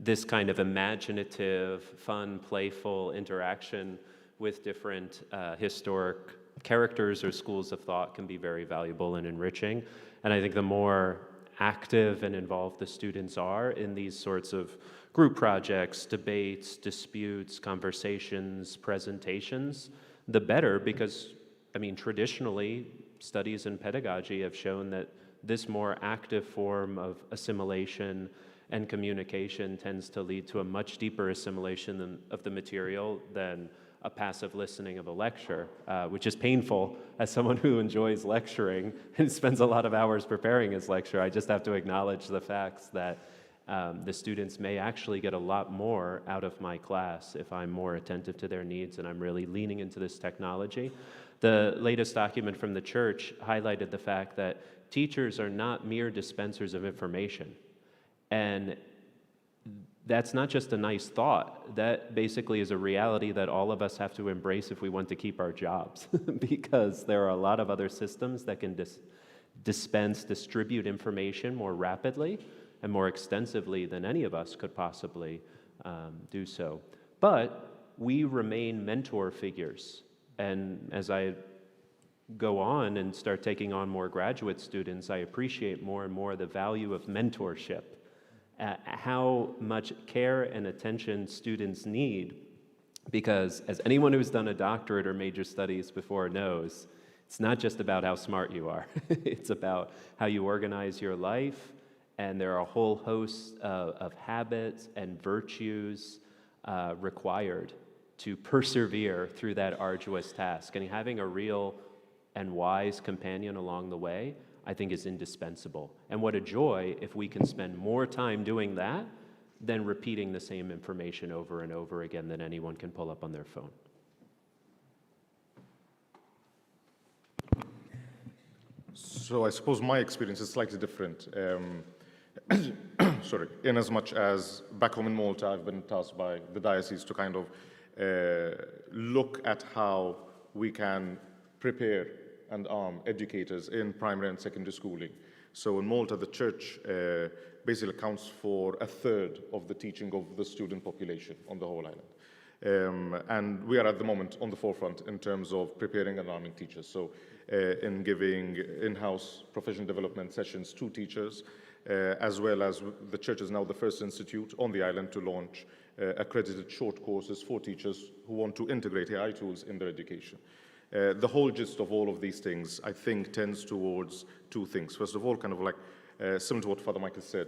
this kind of imaginative, fun, playful interaction with different historic characters or schools of thought can be very valuable and enriching. And I think the more active and involved the students are in these sorts of group projects, debates, disputes, conversations, presentations, the better, because, I mean, traditionally, studies in pedagogy have shown that this more active form of assimilation and communication tends to lead to a much deeper assimilation of the material than a passive listening of a lecture, which is painful as someone who enjoys lecturing and spends a lot of hours preparing his lecture. I just have to acknowledge the facts that the students may actually get a lot more out of my class if I'm more attentive to their needs and I'm really leaning into this technology. The latest document from the church highlighted the fact that teachers are not mere dispensers of information. And that's not just a nice thought. That basically is a reality that all of us have to embrace if we want to keep our jobs, because there are a lot of other systems that can distribute information more rapidly and more extensively than any of us could possibly do so. But we remain mentor figures. And as I go on and start taking on more graduate students, I appreciate more and more the value of mentorship, how much care and attention students need, because as anyone who's done a doctorate or major studies before knows, it's not just about how smart you are. It's about how you organize your life, and there are a whole host of habits and virtues required to persevere through that arduous task. And having a real and wise companion along the way, I think, is indispensable. And what a joy if we can spend more time doing that than repeating the same information over and over again that anyone can pull up on their phone. So I suppose my experience is slightly different. Sorry, in as much as back home in Malta, I've been tasked by the diocese to kind of look at how we can prepare and arm educators in primary and secondary schooling. So in Malta, the church basically accounts for 1/3 of the teaching of the student population on the whole island. And we are at the moment on the forefront in terms of preparing and arming teachers. So in giving in-house professional development sessions to teachers, as well as the church is now the first institute on the island to launch accredited short courses for teachers who want to integrate AI tools in their education. The whole gist of all of these things, I think, tends towards two things. First of all, kind of like similar to what Father Michael said,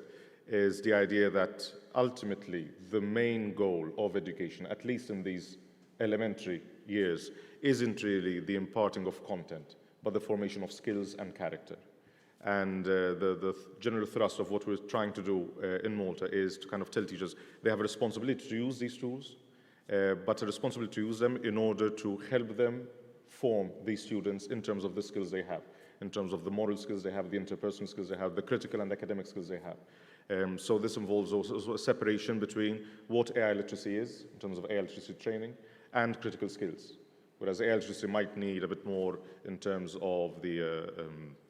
is the idea that ultimately the main goal of education, at least in these elementary years, isn't really the imparting of content, but the formation of skills and character. And the general thrust of what we're trying to do in Malta is to kind of tell teachers they have a responsibility to use these tools, but a responsibility to use them in order to help them form these students in terms of the skills they have, in terms of the moral skills they have, the interpersonal skills they have, the critical and academic skills they have. So this involves also a separation between what AI literacy is, in terms of AI literacy training, and critical skills. Whereas AI literacy might need a bit more in terms of the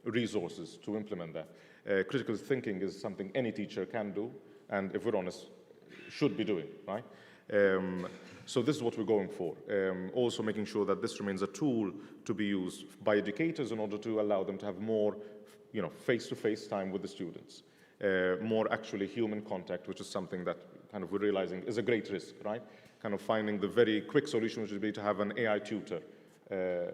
resources to implement that. Critical thinking is something any teacher can do, and if we're honest, should be doing, right? So this is what we're going for. Also making sure that this remains a tool to be used by educators in order to allow them to have more, face-to-face time with the students. More actually human contact, which is something that kind of we're realizing is a great risk, right? Kind of finding the very quick solution, which would be to have an AI tutor,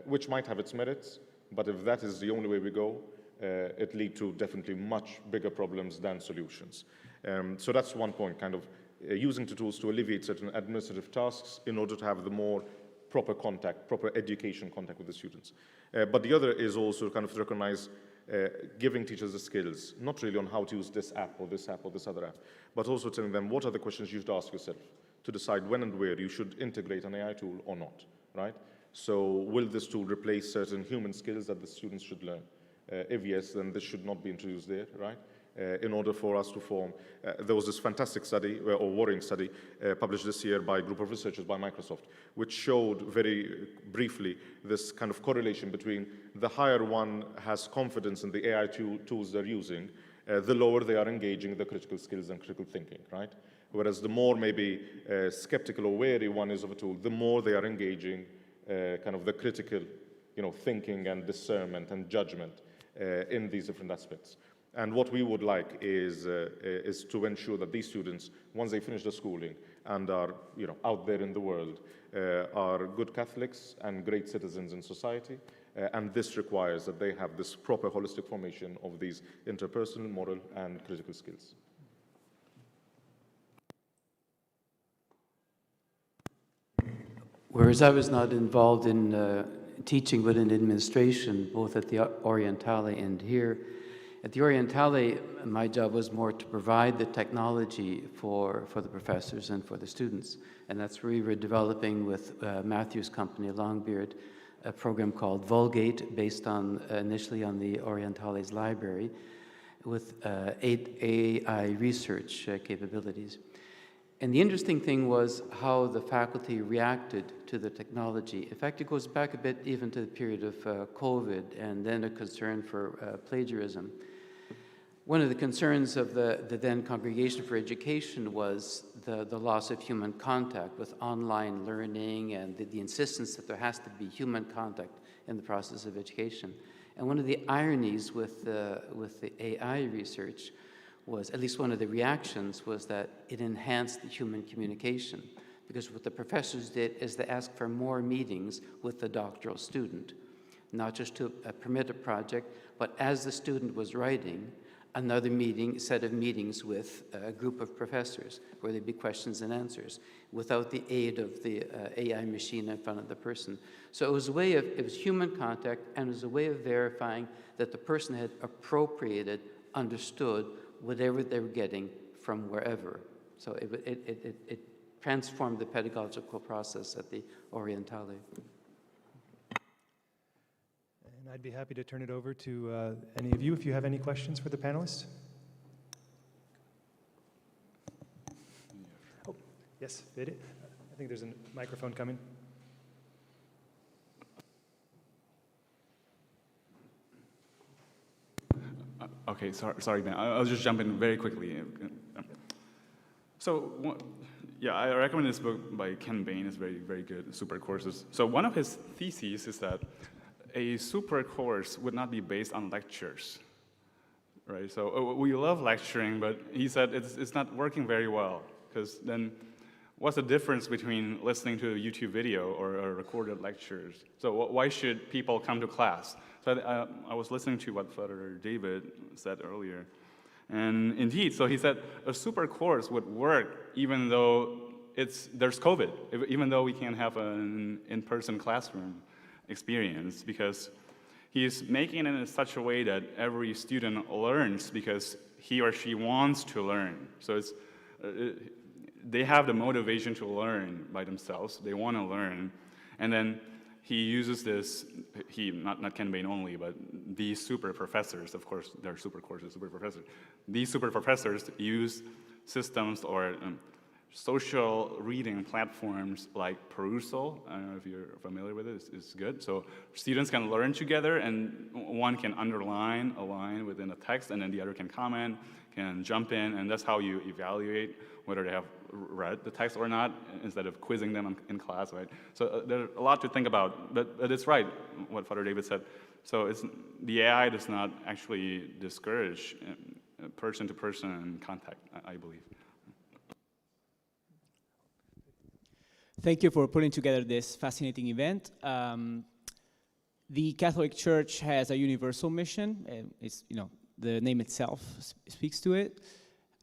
which might have its merits, but if that is the only way we go, it leads to definitely much bigger problems than solutions. So that's one point, kind of using the tools to alleviate certain administrative tasks in order to have the more proper contact, proper education contact with the students. But the other is also kind of to recognize giving teachers the skills, not really on how to use this app or this app or this other app, but also telling them what are the questions you should ask yourself to decide when and where you should integrate an AI tool or not, right? So will this tool replace certain human skills that the students should learn? If yes, then this should not be introduced there, right? In order for us to form, there was this fantastic study, or worrying study, published this year by a group of researchers by Microsoft, which showed very briefly this kind of correlation between the higher one has confidence in the AI tools they're using, the lower they are engaging the critical skills and critical thinking, right? Whereas the more maybe skeptical or wary one is of a tool, the more they are engaging kind of the critical, thinking and discernment and judgment in these different aspects. And what we would like is to ensure that these students, once they finish the schooling and are out there in the world, are good Catholics and great citizens in society. And this requires that they have this proper holistic formation of these interpersonal, moral, and critical skills. Whereas I was not involved in teaching but in administration, both at the Orientale and here, at the Orientale, my job was more to provide the technology for the professors and for the students. And that's where we were developing with Matthew's company, Longbeard, a program called Vulgate, based on initially on the Orientale's library, with 8 AI research capabilities. And the interesting thing was how the faculty reacted to the technology. In fact, it goes back a bit even to the period of COVID and then a concern for plagiarism. One of the concerns of the then Congregation for Education was the loss of human contact with online learning and the insistence that there has to be human contact in the process of education. And one of the ironies with the AI research was, at least one of the reactions, was that it enhanced the human communication. Because what the professors did is they asked for more meetings with the doctoral student, not just to permit a project, but as the student was writing, another set of meetings with a group of professors where there'd be questions and answers without the aid of the AI machine in front of the person. So it was it was human contact, and it was a way of verifying that the person had appropriated, understood whatever they were getting from wherever. So it transformed the pedagogical process at the Orientale. And I'd be happy to turn it over to any of you if you have any questions for the panelists. Oh, yes, Vita. I think there's a microphone coming. Okay, sorry, Ben. I'll just jump in very quickly. So, yeah, I recommend this book by Ken Bain. It's very, very good, Super Courses. So one of his theses is that a super course would not be based on lectures, right? So we love lecturing, but he said it's not working very well, because then what's the difference between listening to a YouTube video or a recorded lectures? So why should people come to class? So I was listening to what Father David said earlier. And indeed, so he said a super course would work even though there's COVID, even though we can't have an in-person classroom experience, because he's making it in such a way that every student learns because he or she wants to learn. So they have the motivation to learn by themselves. They want to learn. And then he uses this, not Ken Bain only, but these super professors, of course, they're super courses, super professors. These super professors use systems or social reading platforms like Perusal. I don't know if you're familiar with it, it's good. So students can learn together, and one can underline a line within a text, and then the other can comment, can jump in, and that's how you evaluate whether they have read the text or not, instead of quizzing them in class, right? So there's a lot to think about, but it's right, what Father David said. So the AI does not actually discourage person-to-person contact, I believe. Thank you for putting together this fascinating event. The Catholic Church has a universal mission. It's, the name itself speaks to it.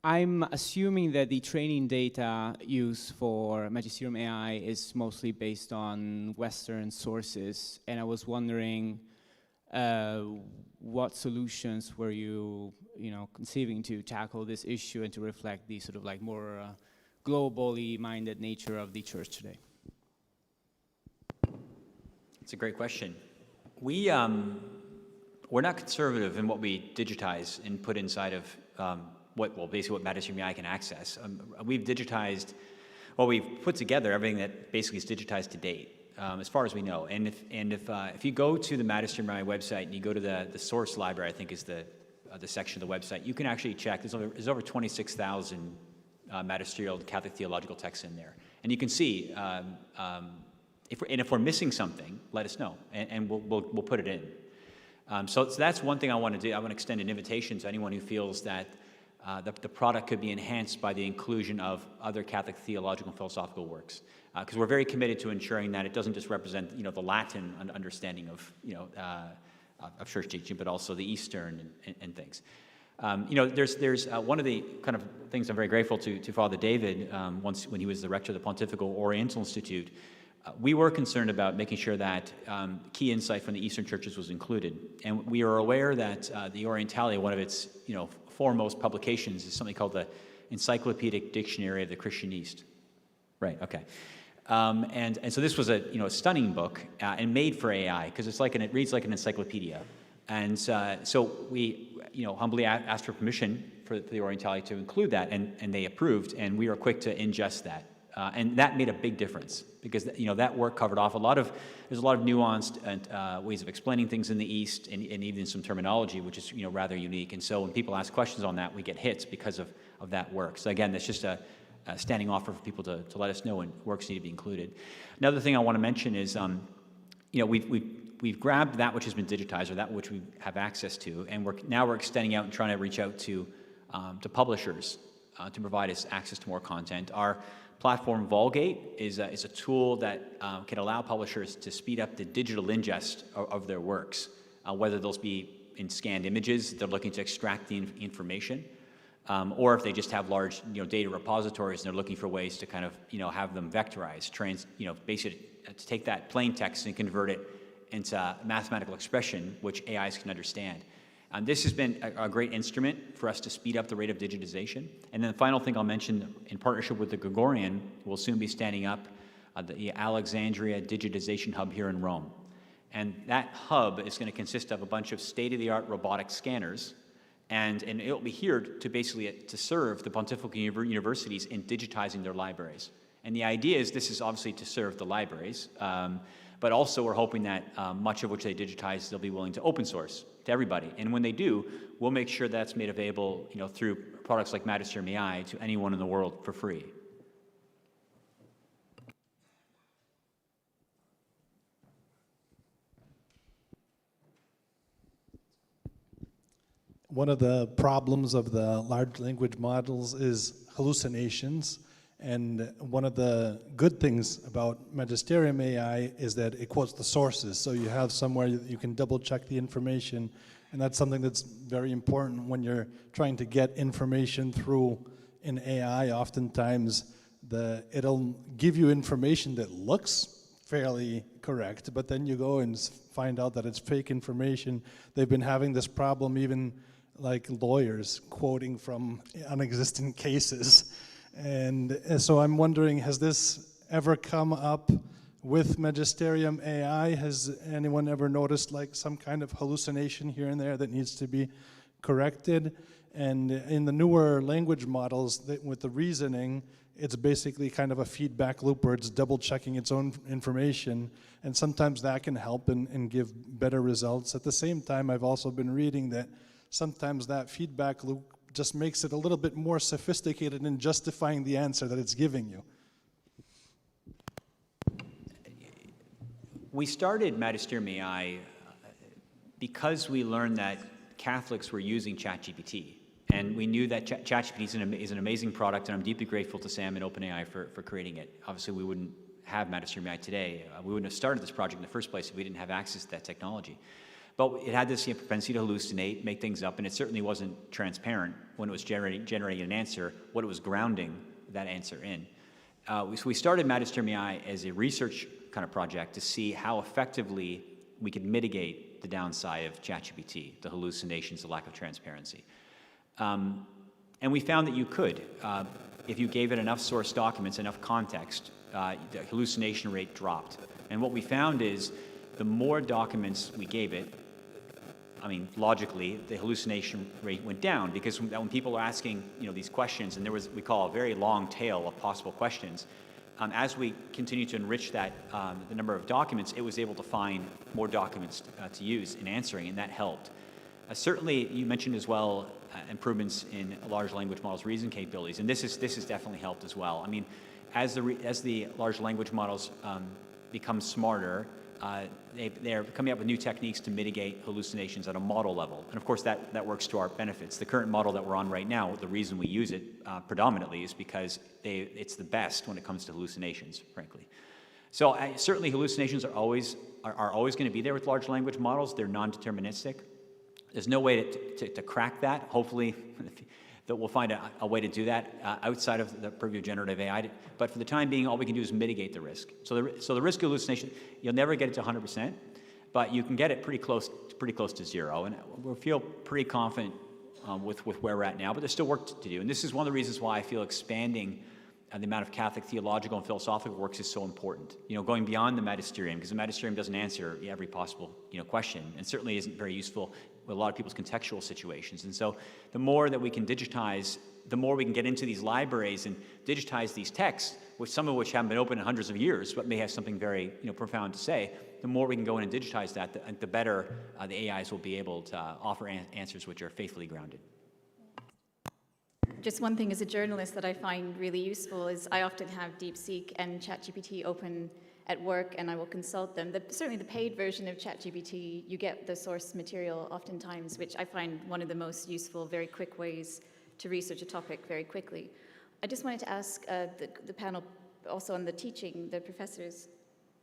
I'm assuming that the training data used for Magisterium AI is mostly based on Western sources, and I was wondering what solutions were you, conceiving to tackle this issue and to reflect the sort of like more globally minded nature of the church today? It's a great question. We're not conservative in what we digitize and put inside of basically what Magisterium AI can access. We've digitized, we've put together everything that basically is digitized to date, as far as we know. And if you go to the Magisterium AI website and you go to the source library, I think is the section of the website, you can actually check. There's over 26,000 magisterial Catholic theological texts in there, and you can see if we're missing something, let us know, and we'll put it in. So that's one thing I want to do. I want to extend an invitation to anyone who feels that the product could be enhanced by the inclusion of other Catholic theological and philosophical works, because we're very committed to ensuring that it doesn't just represent the Latin understanding of church teaching, but also the Eastern and things. There's one of the kind of things I'm very grateful to Father David, when he was the rector of the Pontifical Oriental Institute. We were concerned about making sure that key insight from the Eastern churches was included. And we are aware that the Orientale, one of its foremost publications, is something called the Encyclopedic Dictionary of the Christian East. Right, okay. And so this was a stunning book and made for AI, because it reads like an encyclopedia. And so we humbly asked for permission for the Orientali to include that, and they approved, and we were quick to ingest that. And that made a big difference because that work covered off there's a lot of nuanced ways of explaining things in the East, and even some terminology, which is rather unique. And so when people ask questions on that, we get hits because of that work. So again, that's just a standing offer for people to let us know when works need to be included. Another thing I want to mention is, we've grabbed that which has been digitized, or that which we have access to, and we're extending out and trying to reach out to publishers to provide us access to more content. Our platform Vulgate is a tool that can allow publishers to speed up the digital ingest of their works, whether those be in scanned images, they're looking to extract the information, or if they just have large data repositories and they're looking for ways to kind of have them vectorized, basically to take that plain text and convert it into mathematical expression which AIs can understand. This has been a great instrument for us to speed up the rate of digitization. And then the final thing I'll mention, in partnership with the Gregorian, we'll soon be standing up the Alexandria Digitization Hub here in Rome. And that hub is going to consist of a bunch of state-of-the-art robotic scanners, and it'll be here to basically to serve the pontifical universities in digitizing their libraries. And the idea is this is obviously to serve the libraries, but also we're hoping that much of which they digitize, they'll be willing to open source to everybody. And when they do, we'll make sure that's made available through products like Magisterium AI to anyone in the world for free. One of the problems of the large language models is hallucinations. And one of the good things about Magisterium AI is that it quotes the sources. So you have somewhere you can double check the information. And that's something that's very important when you're trying to get information through in AI. Oftentimes, it'll give you information that looks fairly correct, but then you go and find out that it's fake information. They've been having this problem, even like lawyers quoting from unexistent cases. And so I'm wondering, has this ever come up with Magisterium AI? Has anyone ever noticed like some kind of hallucination here and there that needs to be corrected? And in the newer language models, with the reasoning, it's basically kind of a feedback loop where it's double checking its own information. And sometimes that can help and give better results. At the same time, I've also been reading that sometimes that feedback loop just makes it a little bit more sophisticated in justifying the answer that it's giving you. We started Magisterium AI because we learned that Catholics were using ChatGPT. And we knew that ChatGPT is an amazing product, and I'm deeply grateful to Sam and OpenAI for creating it. Obviously, we wouldn't have Magisterium AI today. We wouldn't have started this project in the first place if we didn't have access to that technology. But it had this propensity to hallucinate, make things up, and it certainly wasn't transparent when it was generating an answer, what it was grounding that answer in. So we started Magisterium AI as a research kind of project to see how effectively we could mitigate the downside of ChatGPT, the hallucinations, the lack of transparency. And we found that you could. If you gave it enough source documents, enough context, the hallucination rate dropped. And what we found is the more documents we gave it, logically, the hallucination rate went down, because when people are asking, these questions, and there was, we call a very long tail of possible questions, as we continue to enrich that, the number of documents, it was able to find more documents to use in answering, and that helped. Certainly, you mentioned as well improvements in large language models' reason capabilities, and this has definitely helped as well. As the large language models become smarter, they're coming up with new techniques to mitigate hallucinations at a model level. And of course, that works to our benefits. The current model that we're on right now, the reason we use it predominantly is because it's the best when it comes to hallucinations, frankly. So certainly hallucinations are always going to be there with large language models. They're non-deterministic. There's no way to crack that. Hopefully, that we'll find a way to do that outside of the purview of generative AI. But for the time being, all we can do is mitigate the risk. So the risk of hallucination, you'll never get it to 100%, but you can get it pretty close to zero. And we feel pretty confident with where we're at now, but there's still work to do. And this is one of the reasons why I feel expanding the amount of Catholic theological and philosophical works is so important. You know, going beyond the magisterium, because the magisterium doesn't answer every possible, question, and certainly isn't very useful with a lot of people's contextual situations. And so the more that we can digitize, the more we can get into these libraries and digitize these texts, which some of which haven't been open in hundreds of years, but may have something very profound to say, the more we can go in and digitize that, the better the AIs will be able to offer answers which are faithfully grounded. Just one thing as a journalist that I find really useful is I often have DeepSeek and ChatGPT open at work, and I will consult them. Certainly the paid version of ChatGPT, you get the source material oftentimes, which I find one of the most useful, very quick ways to research a topic very quickly. I just wanted to ask the panel, also on the teaching, the professors,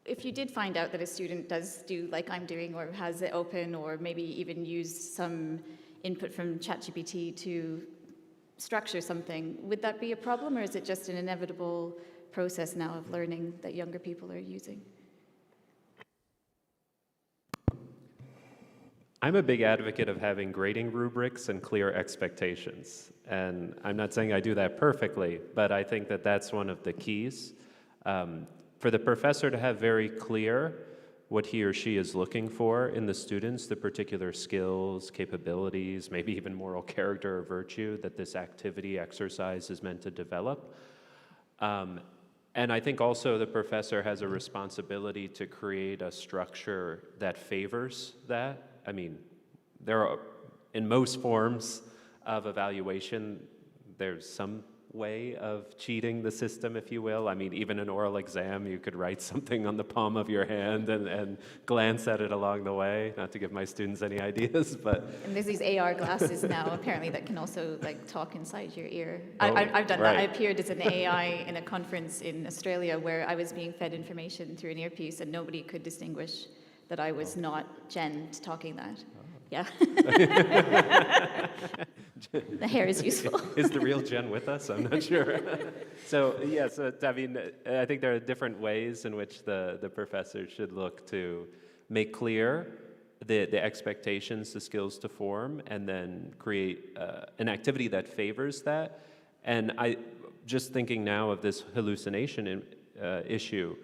if you did find out that a student does do like I'm doing, or has it open, or maybe even use some input from ChatGPT to structure something, would that be a problem, or is it just an inevitable process now of learning that younger people are using? I'm a big advocate of having grading rubrics and clear expectations. And I'm not saying I do that perfectly, but I think that that's one of the keys. For the professor to have very clear what he or she is looking for in the students, the particular skills, capabilities, maybe even moral character or virtue that this activity, exercise is meant to develop. And I think also the professor has a responsibility to create a structure that favors that. I mean, there are, in most forms of evaluation, there's some way of cheating the system, if you will. I mean, even an oral exam, you could write something on the palm of your hand and glance at it along the way, not to give my students any ideas, but... And there's these AR glasses now, apparently, that can also talk inside your ear. Oh, I've done right. that. I appeared as an AI in a conference in Australia where I was being fed information through an earpiece and nobody could distinguish that I was not Jen talking that. Yeah. The hair is useful. Is the real Jen with us? I'm not sure. So, yes, I mean, I think there are different ways in which the professor should look to make clear the expectations, the skills to form, and then create an activity that favors that. And just thinking now of this hallucination issue,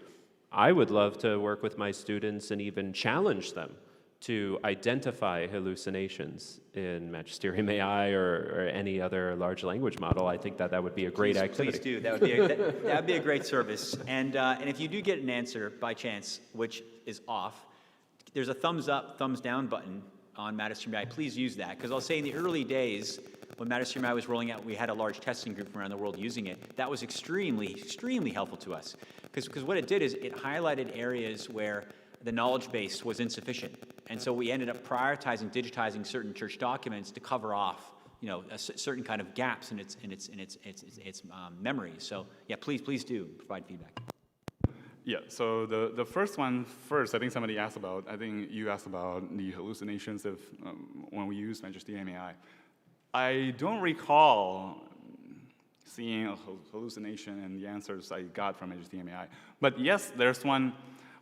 I would love to work with my students and even challenge them to identify hallucinations in Magisterium AI or any other large language model. I think that would be a great activity. Please do. That would be a great service. And if you do get an answer by chance, which is off, there's a thumbs up, thumbs down button on Magisterium AI. Please use that, because I'll say in the early days, when Magisterium AI was rolling out, we had a large testing group from around the world using it. That was extremely, extremely helpful to us, because what it did is it highlighted areas where the knowledge base was insufficient. And so we ended up prioritizing, digitizing certain church documents to cover off, a certain kind of gaps in its memory. So yeah, please do provide feedback. Yeah, so the first one first, I think somebody asked about, I think you asked about the hallucinations of when we use Magisterium AI. I don't recall seeing a hallucination and the answers I got from Magisterium AI. But yes, there's one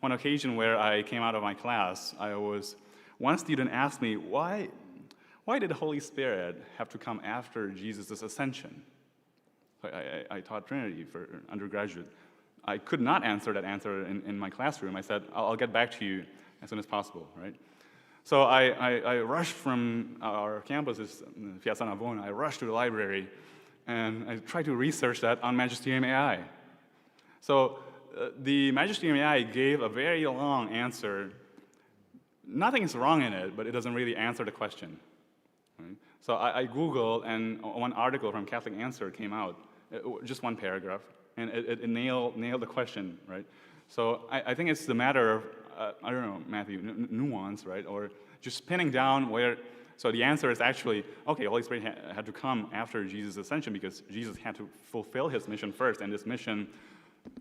occasion where I came out of my class. One student asked me, why did the Holy Spirit have to come after Jesus' ascension? I taught Trinity for undergraduate. I could not answer that answer in my classroom. I said, I'll get back to you as soon as possible, right? So I rushed from our campus, Piazza Navona. I rushed to the library, and I tried to research that on Magisterium AI. So the Magisterium AI gave a very long answer. Nothing is wrong in it, but it doesn't really answer the question. Right? So I Googled, and one article from Catholic Answer came out, just one paragraph, and it nailed the question, right? So I think it's the matter of, I don't know, Matthew, nuance, right? Or just pinning down where, so the answer is actually, okay, Holy Spirit had to come after Jesus' ascension because Jesus had to fulfill his mission first, and this mission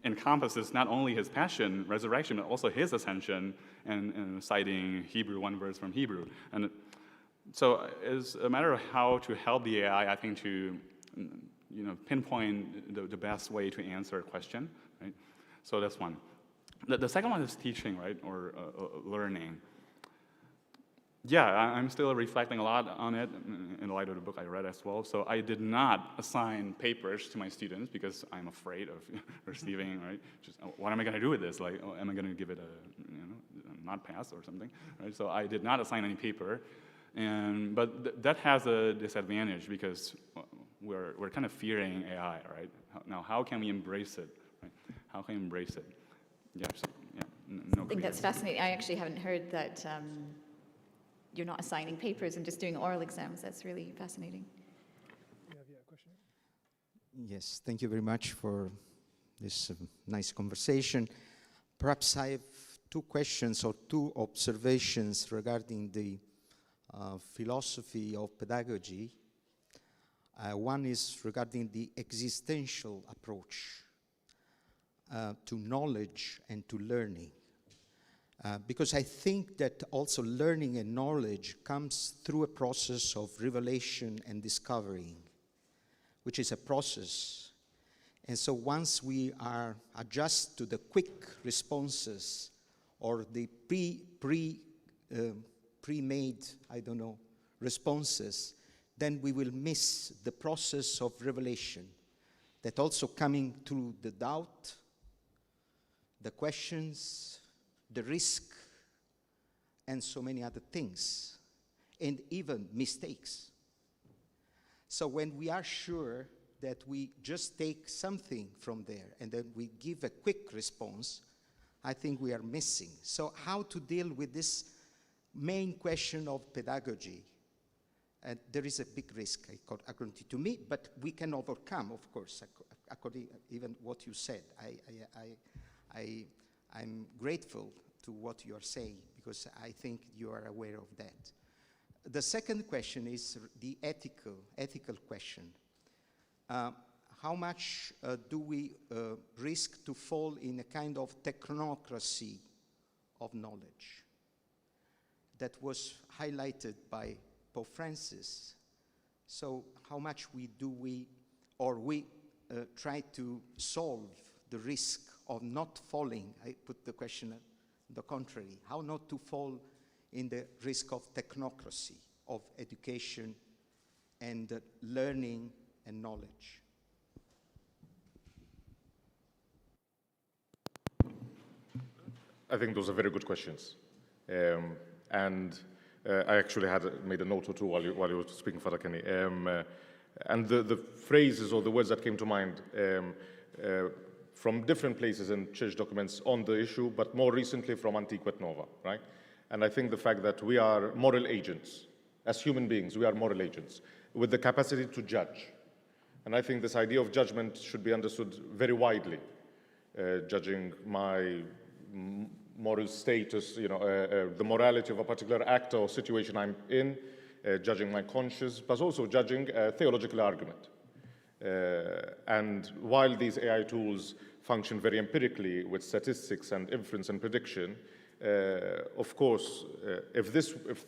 encompasses not only his passion, resurrection, but also his ascension, and citing Hebrew, one verse from Hebrew. And so it's a matter of how to help the AI, I think, to pinpoint the best way to answer a question, right? So that's one. The second one is teaching, right, or learning. Yeah, I'm still reflecting a lot on it in light of the book I read as well. So I did not assign papers to my students because I'm afraid of receiving, right? Just, what am I going to do with this? Like, am I going to give it a not pass or something, right? So I did not assign any paper, but that has a disadvantage because we're kind of fearing AI, right? Now, how can we embrace it? Right? How can we embrace it? Yeah. So, yeah. No. I think that's fascinating. I actually haven't heard that. You're not assigning papers and just doing oral exams. That's really fascinating. Yes, thank you very much for this nice conversation. Perhaps I have two questions or two observations regarding the philosophy of pedagogy. One is regarding the existential approach to knowledge and to learning. Because I think that also learning and knowledge comes through a process of revelation and discovering, which is a process. And so once we are adjust to the quick responses or the pre-made, responses, then we will miss the process of revelation that also coming through the doubt, the questions, the risk, and so many other things, and even mistakes. So when we are sure that we just take something from there and then we give a quick response, I think we are missing. So how to deal with this main question of pedagogy? And there is a big risk, according to me, but we can overcome, of course, according even what you said. I'm grateful to what you are saying, because I think you are aware of that. The second question is the ethical question. How much do we risk to fall in a kind of technocracy of knowledge that was highlighted by Pope Francis? So how much we try to solve the risk of not falling? I put the question the contrary, how not to fall in the risk of technocracy, of education and learning and knowledge. I think those are very good questions. And I actually had made a note or two while you were speaking, Father Kenny. And the phrases or the words that came to mind from different places in church documents on the issue, but more recently from Antiqua et Nova, right? And I think the fact that we are moral agents. As human beings, we are moral agents with the capacity to judge. And I think this idea of judgment should be understood very widely. Judging my moral status, the morality of a particular act or situation I'm in, judging my conscience, but also judging a theological argument. And while these AI tools function very empirically with statistics and inference and prediction, of course, if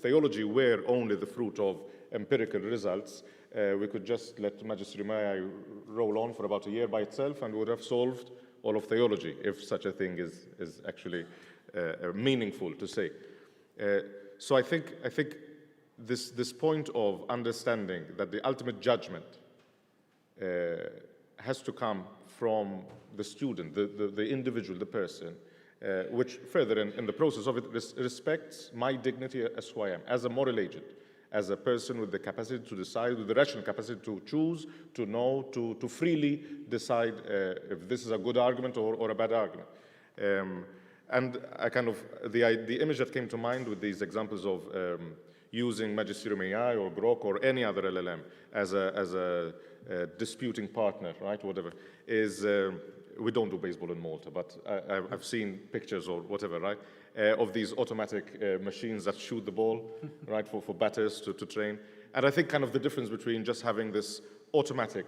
theology were only the fruit of empirical results, we could just let Magisterium AI roll on for about a year by itself and we would have solved all of theology, if such a thing is actually meaningful to say. So I think this point of understanding that the ultimate judgment has to come from the student, the individual, the person, which further in the process of it respects my dignity as who I am, as a moral agent, as a person with the capacity to decide, with the rational capacity to choose, to know, to freely decide if this is a good argument or a bad argument. And I the image that came to mind with these examples of using Magisterium AI or Grok or any other LLM as a disputing partner, right, whatever, is, we don't do baseball in Malta, but I've seen pictures or whatever, right, of these automatic machines that shoot the ball, right, for batters to train. And I think kind of the difference between just having this automatic,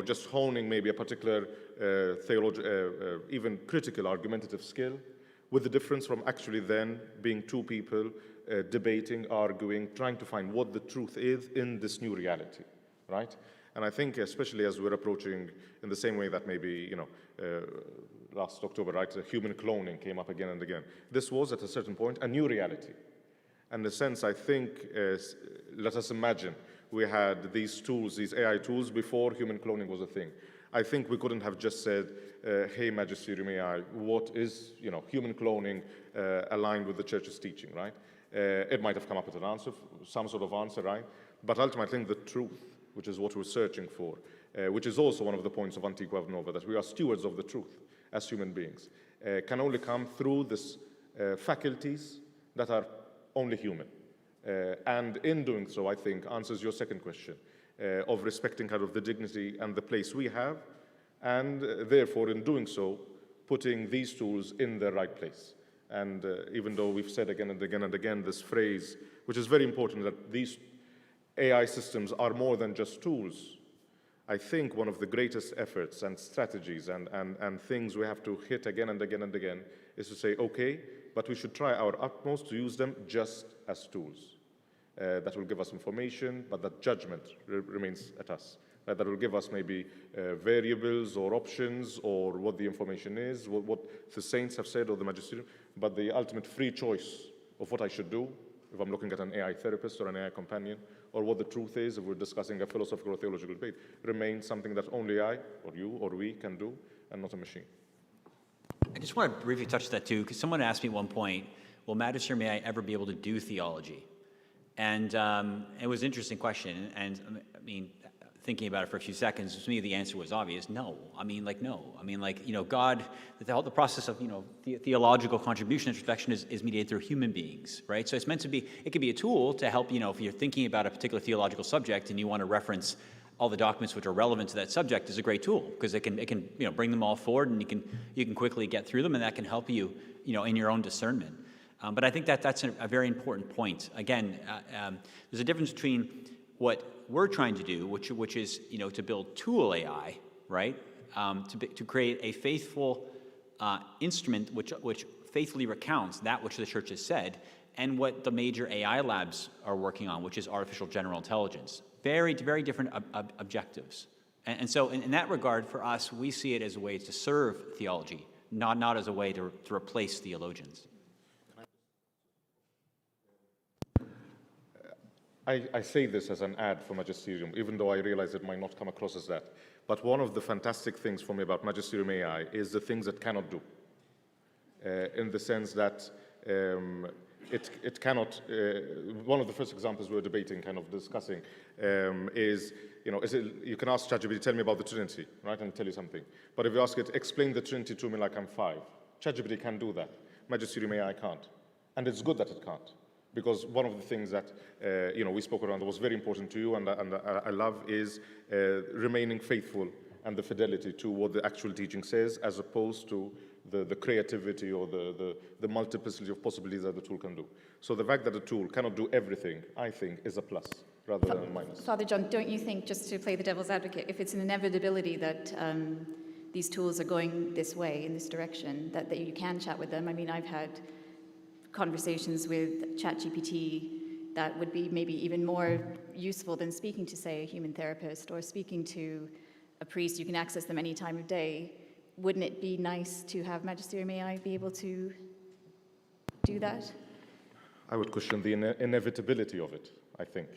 just honing maybe a particular even critical argumentative skill, with the difference from actually then being two people debating, arguing, trying to find what the truth is in this new reality, right? And I think especially as we're approaching in the same way that maybe, last October, right, human cloning came up again and again. This was at a certain point a new reality. And in a sense, I think, let us imagine we had these tools, these AI tools, before human cloning was a thing. I think we couldn't have just said, hey, Magisterium AI, what is human cloning aligned with the church's teaching, right? It might have come up with an answer, some sort of answer, right? But ultimately, I think the truth, which is what we're searching for, which is also one of the points of Antiqua Nova, that we are stewards of the truth as human beings, can only come through these faculties that are only human. And in doing so, I think, answers your second question of respecting kind of the dignity and the place we have, and therefore, in doing so, putting these tools in the right place. And even though we've said again and again and again this phrase, which is very important, that these AI systems are more than just tools, I think one of the greatest efforts and strategies and things we have to hit again and again and again is to say, okay, but we should try our utmost to use them just as tools. That will give us information, but that judgment remains at us. That will give us maybe variables or options or what the information is, what the saints have said or the magisterium, but the ultimate free choice of what I should do if I'm looking at an AI therapist or an AI companion, or what the truth is if we're discussing a philosophical or theological debate, remains something that only I or you or we can do and not a machine. I just want to briefly touch that too, because someone asked me at one point, will Magisterium AI ever be able to do theology? And it was an interesting question, and I mean, thinking about it for a few seconds, to me the answer was obvious, no. I mean, no. I mean, God, the process of, theological contribution introspection is mediated through human beings, right? So it's meant to be, it could be a tool to help, if you're thinking about a particular theological subject and you want to reference all the documents which are relevant to that subject, is a great tool, because it can bring them all forward, and you can quickly get through them, and that can help you, in your own discernment. But I think that's a very important point. Again, there's a difference between what we're trying to do, which is to build tool AI, right? To create a faithful instrument which faithfully recounts that which the church has said, and what the major AI labs are working on, which is artificial general intelligence. Very, very different objectives. And so in that regard, for us, we see it as a way to serve theology, not as a way to replace theologians. I say this as an ad for Magisterium, even though I realize it might not come across as that. But one of the fantastic things for me about Magisterium AI is the things it cannot do. In the sense that it cannot, one of the first examples we were debating, kind of discussing, is, you can ask ChatGPT, tell me about the Trinity, right, and tell you something. But if you ask it, explain the Trinity to me like I'm 5, ChatGPT can do that. Magisterium AI can't. And it's good that it can't. Because one of the things that we spoke around that was very important to you and I love is remaining faithful and the fidelity to what the actual teaching says, as opposed to the creativity or the multiplicity of possibilities that the tool can do. So the fact that the tool cannot do everything, I think, is a plus rather than a minus. Father John, don't you think, just to play the devil's advocate, if it's an inevitability that these tools are going this way, in this direction, that you can chat with them? I mean, I've had conversations with ChatGPT that would be maybe even more useful than speaking to, say, a human therapist or speaking to a priest. You can access them any time of day. Wouldn't it be nice to have Magisterium AI be able to do that? I would question the inevitability of it, I think.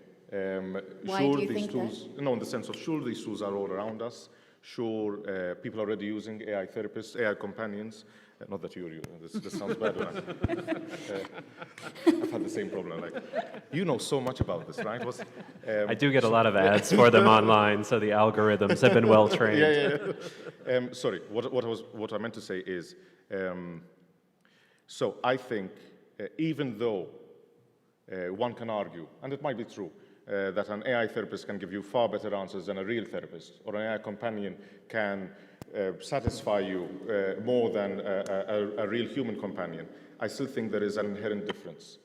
Why sure, do you these think tools, that? No, in the sense of sure, these tools are all around us. Sure, people are already using AI therapists, AI companions. Not that you're this sounds bad. I've had the same problem. Like, you know so much about this, right? I do get a lot of ads for them online, so the algorithms have been well trained. Sorry, what I meant to say is, so I think even though one can argue, and it might be true, that an AI therapist can give you far better answers than a real therapist, or an AI companion can satisfy you more than a real human companion, I still think there is an inherent difference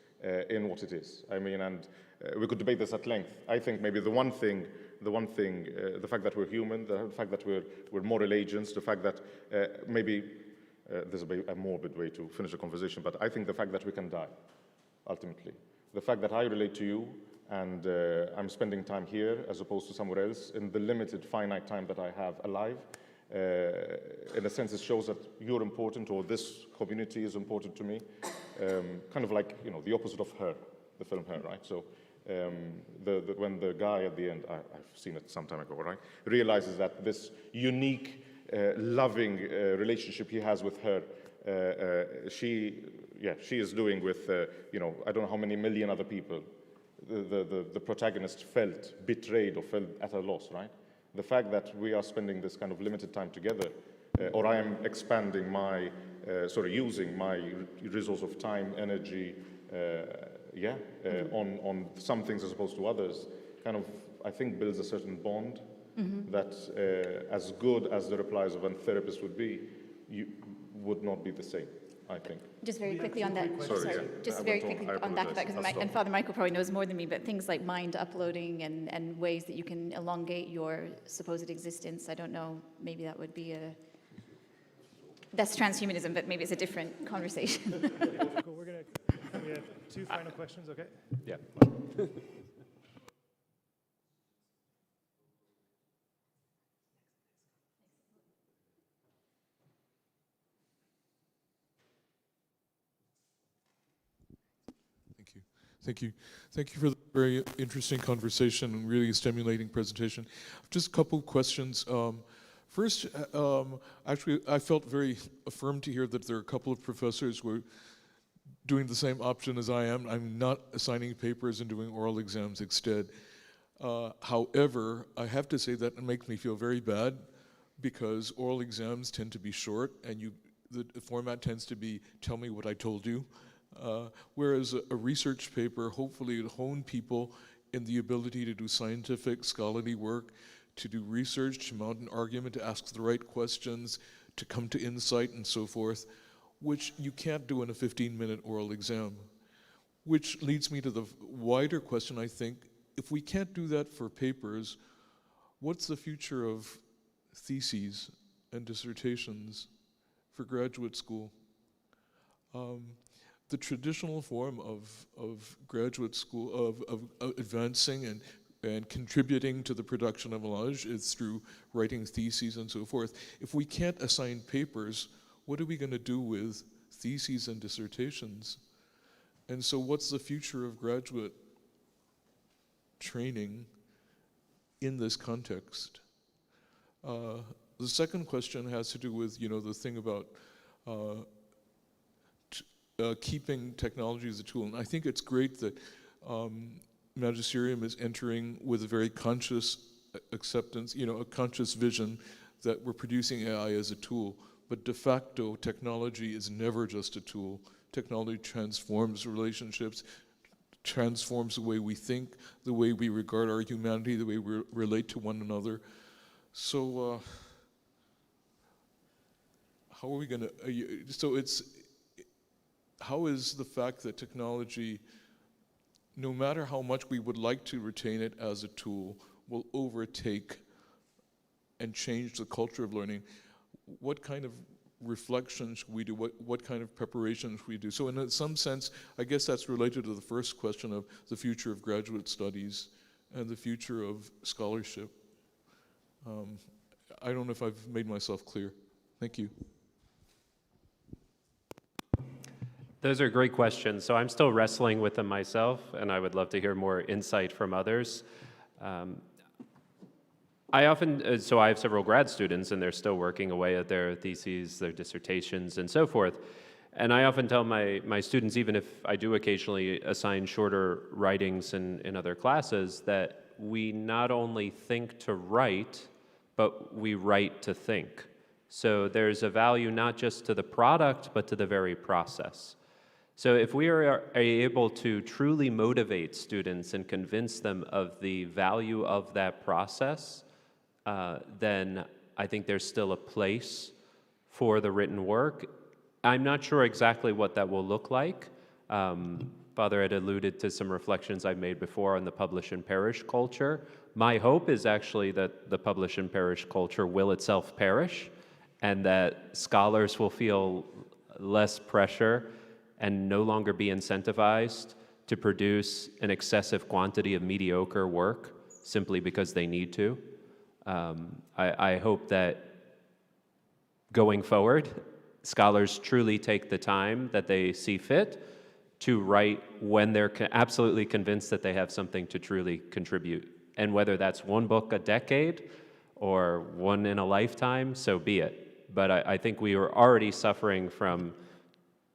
in what it is. I mean, and we could debate this at length. I think maybe the fact that we're human, the fact that we're moral agents, the fact that maybe this is a morbid way to finish a conversation, but I think the fact that we can die, ultimately. The fact that I relate to you and I'm spending time here as opposed to somewhere else in the limited, finite time that I have alive, in a sense, it shows that you're important, or this community is important to me, kind of like, the opposite of her, the film here, right? So when the guy at the end, I've seen it some time ago, right, realizes that this unique, loving relationship he has with her, she is doing with, I don't know how many million other people. The protagonist felt betrayed or felt at a loss, right? The fact that we are spending this kind of limited time together, or I am expanding my, using my resource of time, energy, on some things as opposed to others, kind of, I think, builds a certain bond that, as good as the replies of a therapist would be, would not be the same, I think. Just very quickly on that. Just very quickly on that, because and Father Michael probably knows more than me, but things like mind uploading and ways that you can elongate your supposed existence, I don't know, maybe that would be that's transhumanism, but maybe it's a different conversation. Cool. We have two final questions, okay? Yeah. Thank you. Thank you for the very interesting conversation and really stimulating presentation. Just a couple of questions. First, actually, I felt very affirmed to hear that there are a couple of professors who are doing the same option as I am. I'm not assigning papers and doing oral exams instead. However, I have to say that it makes me feel very bad because oral exams tend to be short and the format tends to be, tell me what I told you. Whereas a research paper, hopefully it'll hone people in the ability to do scientific, scholarly work, to do research, to mount an argument, to ask the right questions, to come to insight and so forth, which you can't do in a 15-minute oral exam. Which leads me to the wider question, I think, if we can't do that for papers, what's the future of theses and dissertations for graduate school? The traditional form of graduate school, of advancing and contributing to the production of knowledge is through writing theses and so forth. If we can't assign papers, what are we going to do with theses and dissertations? And so what's the future of graduate training in this context? The second question has to do with, the thing about keeping technology as a tool. And I think it's great that Magisterium is entering with a very conscious acceptance, a conscious vision that we're producing AI as a tool. But de facto, technology is never just a tool. Technology transforms relationships, transforms the way we think, the way we regard our humanity, the way we relate to one another. So how are we going to, how is the fact that technology, no matter how much we would like to retain it as a tool, will overtake and change the culture of learning? What kind of reflection should we do? What kind of preparation should we do? So in some sense, I guess that's related to the first question of the future of graduate studies and the future of scholarship. I don't know if I've made myself clear. Thank you. Those are great questions. So I'm still wrestling with them myself, and I would love to hear more insight from others. I often, so I have several grad students, and they're still working away at their theses, their dissertations, and so forth. And I often tell my students, even if I do occasionally assign shorter writings in other classes, that we not only think to write, but we write to think. So there's a value not just to the product, but to the very process. So if we are able to truly motivate students and convince them of the value of that process, then I think there's still a place for the written work. I'm not sure exactly what that will look like. Father had alluded to some reflections I've made before on the publish and perish culture. My hope is actually that the publish and perish culture will itself perish, and that scholars will feel less pressure and no longer be incentivized to produce an excessive quantity of mediocre work simply because they need to. I hope that going forward, scholars truly take the time that they see fit to write when they're absolutely convinced that they have something to truly contribute. And whether that's one book a decade or one in a lifetime, so be it. But I think we are already suffering from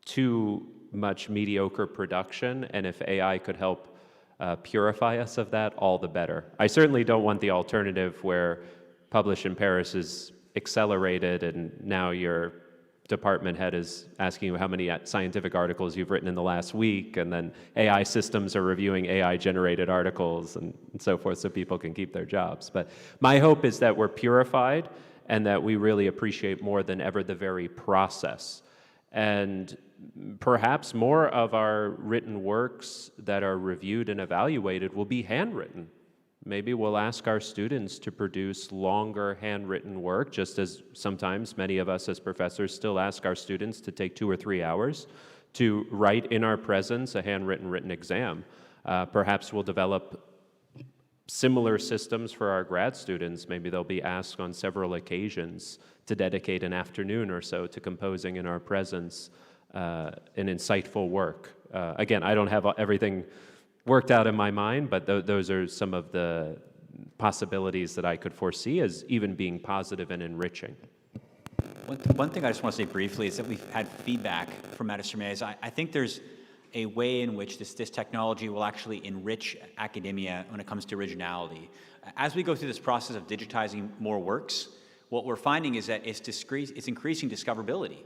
too much mediocre production, and if AI could help purify us of that, all the better. I certainly don't want the alternative where publish in Paris is accelerated and now your department head is asking you how many scientific articles you've written in the last week, and then AI systems are reviewing AI-generated articles and so forth so people can keep their jobs. But my hope is that we're purified and that we really appreciate more than ever the very process. And perhaps more of our written works that are reviewed and evaluated will be handwritten. Maybe we'll ask our students to produce longer handwritten work, just as sometimes many of us as professors still ask our students to take 2 or 3 hours to write in our presence a handwritten written exam. Perhaps we'll develop similar systems for our grad students. Maybe they'll be asked on several occasions to dedicate an afternoon or so to composing in our presence an insightful work. Again, I don't have everything worked out in my mind, but those are some of the possibilities that I could foresee as even being positive and enriching. One thing I just want to say briefly is that we've had feedback from Magisterium AI. I think there's a way in which this technology will actually enrich academia when it comes to originality. As we go through this process of digitizing more works, what we're finding is that it's increasing discoverability.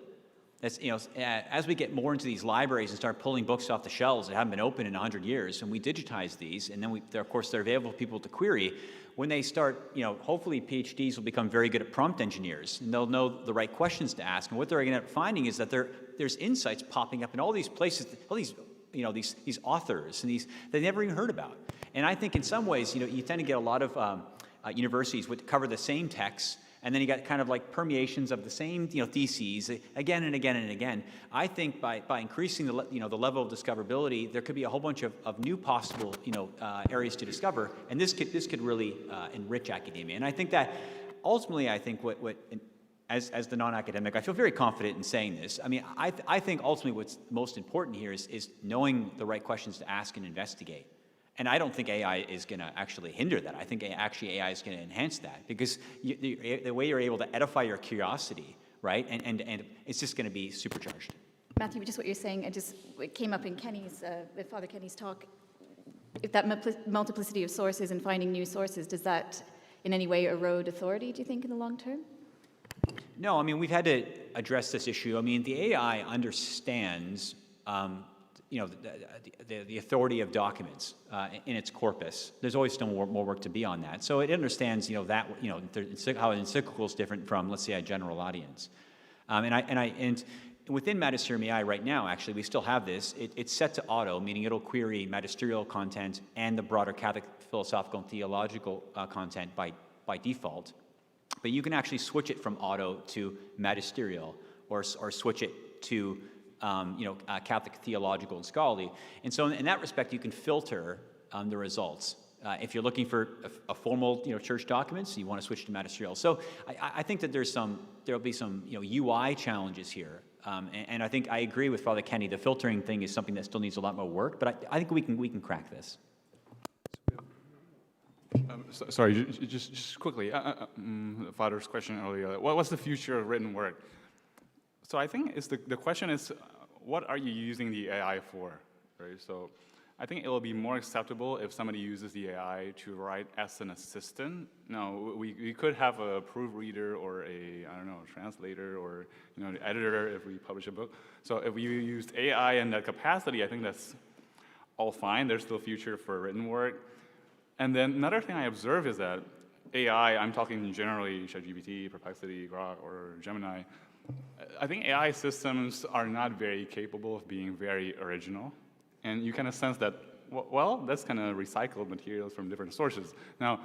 That's, as we get more into these libraries and start pulling books off the shelves that haven't been open in 100 years, and we digitize these, and then of course they're available for people to query, when they start, hopefully PhDs will become very good at prompt engineers, and they'll know the right questions to ask. And what they're going to end up finding is that there's insights popping up in all these places, all these, these authors and these they never even heard about. And I think in some ways, you tend to get a lot of universities would cover the same texts, and then you got kind of like permeations of the same, theses again and again and again. I think by increasing the level of discoverability, there could be a whole bunch of new possible, areas to discover, and this could really enrich academia. And I think that ultimately, I think as the non-academic, I feel very confident in saying this. I mean, I think ultimately what's most important here is knowing the right questions to ask and investigate. And I don't think AI is going to actually hinder that. I think actually AI is going to enhance that, because the way you're able to edify your curiosity, right, and it's just going to be supercharged. Matthew, just what you're saying, it came up in Father Kenny's talk. If that multiplicity of sources and finding new sources, does that in any way erode authority, do you think, in the long term? No, I mean, we've had to address this issue. I mean, the AI understands the authority of documents in its corpus. There's always still more work to be on that. So it understands, how an encyclical is different from, let's say, a general audience. And within Magisterium AI right now, actually, we still have this. It's set to auto, meaning it'll query magisterial content and the broader Catholic, philosophical, and theological content by default. But you can actually switch it from auto to magisterial, or switch it to Catholic, theological, and scholarly. And so in that respect, you can filter the results. If you're looking for a formal, church documents, you want to switch to magisterial. So I think that there'll be some, UI challenges here. And I think I agree with Father Kenny. The filtering thing is something that still needs a lot more work, but I think we can crack this. Sorry, just quickly, Father's question earlier. What's the future of written work? So I think the question is, what are you using the AI for, right? So I think it will be more acceptable if somebody uses the AI to write as an assistant. Now, we could have a proofreader or a translator or the editor if we publish a book. So if we used AI in that capacity, I think that's all fine. There's still future for written work. And then another thing I observe is that AI, I'm talking generally ChatGPT, Perplexity, Grok, or Gemini, I think AI systems are not very capable of being very original. And you kind of sense that, well, that's kind of recycled materials from different sources. Now,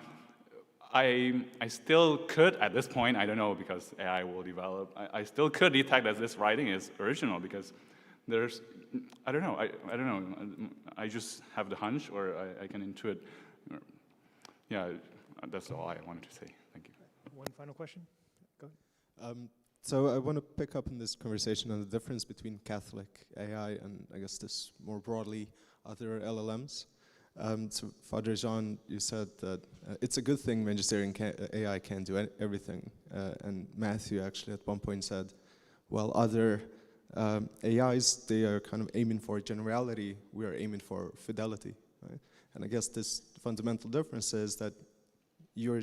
I still could, at this point, I don't know, because AI will develop, I still could detect that this writing is original, because there's, I don't know, I just have the hunch, or I can intuit. Yeah, that's all I wanted to say. Thank you. One final question. Go ahead. So I want to pick up in this conversation on the difference between Catholic AI and I guess this more broadly other LLMs. So Father Jean, you said that it's a good thing Magisterium AI can't do everything. And Matthew actually at one point said, well, other AIs, they are kind of aiming for generality, we are aiming for fidelity. Right? And I guess this fundamental difference is that you're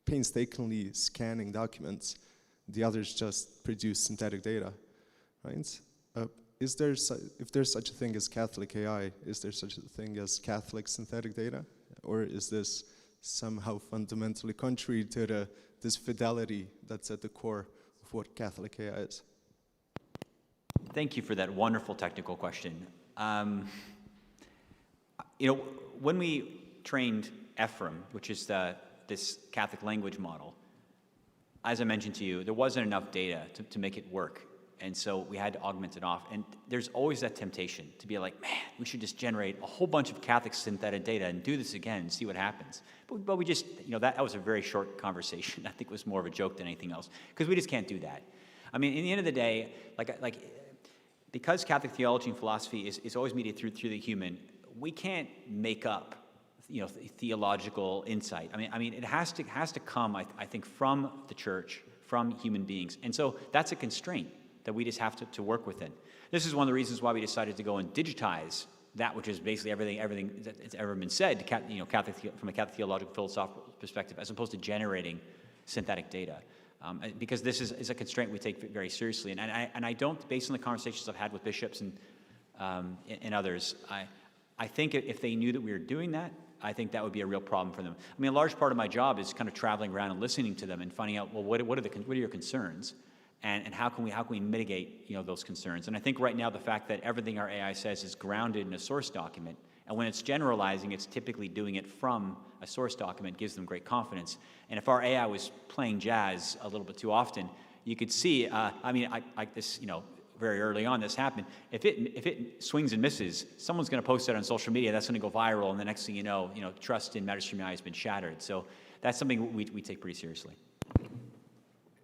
painstakingly scanning documents, the others just produce synthetic data, right? If there's such a thing as Catholic AI, is there such a thing as Catholic synthetic data? Or is this somehow fundamentally contrary to this fidelity that's at the core of what Catholic AI is? Thank you for that wonderful technical question. You know, when we trained Ephraim, which is this Catholic language model, as I mentioned to you, there wasn't enough data to make it work. And so we had to augment it off. And there's always that temptation to be like, man, we should just generate a whole bunch of Catholic synthetic data and do this again and see what happens. But we just, you know, that was a very short conversation. I think it was more of a joke than anything else, because we just can't do that. I mean, in the end of the day, because Catholic theology and philosophy is always mediated through the human, we can't make up, you know, theological insight. I mean, it has to come, I think, from the church, from human beings. And so that's a constraint that we just have to work within. This is one of the reasons why we decided to go and digitize that which is basically everything that's ever been said, you know, from a Catholic theological philosophical perspective, as opposed to generating synthetic data. Because this is a constraint we take very seriously. And I don't, based on the conversations I've had with bishops and others, I think if they knew that we were doing that, I think that would be a real problem for them. I mean, a large part of my job is kind of traveling around and listening to them and finding out, well, what are your concerns? And how can we mitigate, you know, those concerns? And I think right now the fact that everything our AI says is grounded in a source document, and when it's generalizing, it's typically doing it from a source document, gives them great confidence. And if our AI was playing jazz a little bit too often, you could see. I mean, this, you know, very early on this happened. If it swings and misses, someone's going to post it on social media. That's going to go viral, and the next thing you know, trust in Magisterium AI has been shattered. So that's something we take pretty seriously.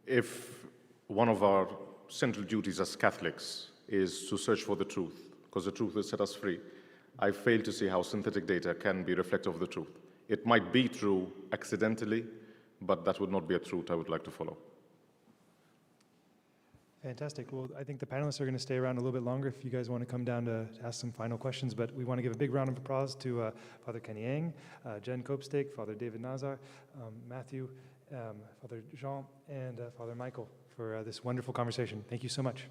If one of our central duties as Catholics is to search for the truth, because the truth will set us free, I fail to see how synthetic data can be reflective of the truth. It might be true accidentally, but that would not be a truth I would like to follow. Fantastic. Well, I think the panelists are going to stay around a little bit longer if you guys want to come down to ask some final questions. But we want to give a big round of applause to Father Kenny Yang, Jen Copestake, Father David Nazar, Matthew, Father Jean, and Father Michael for this wonderful conversation. Thank you so much.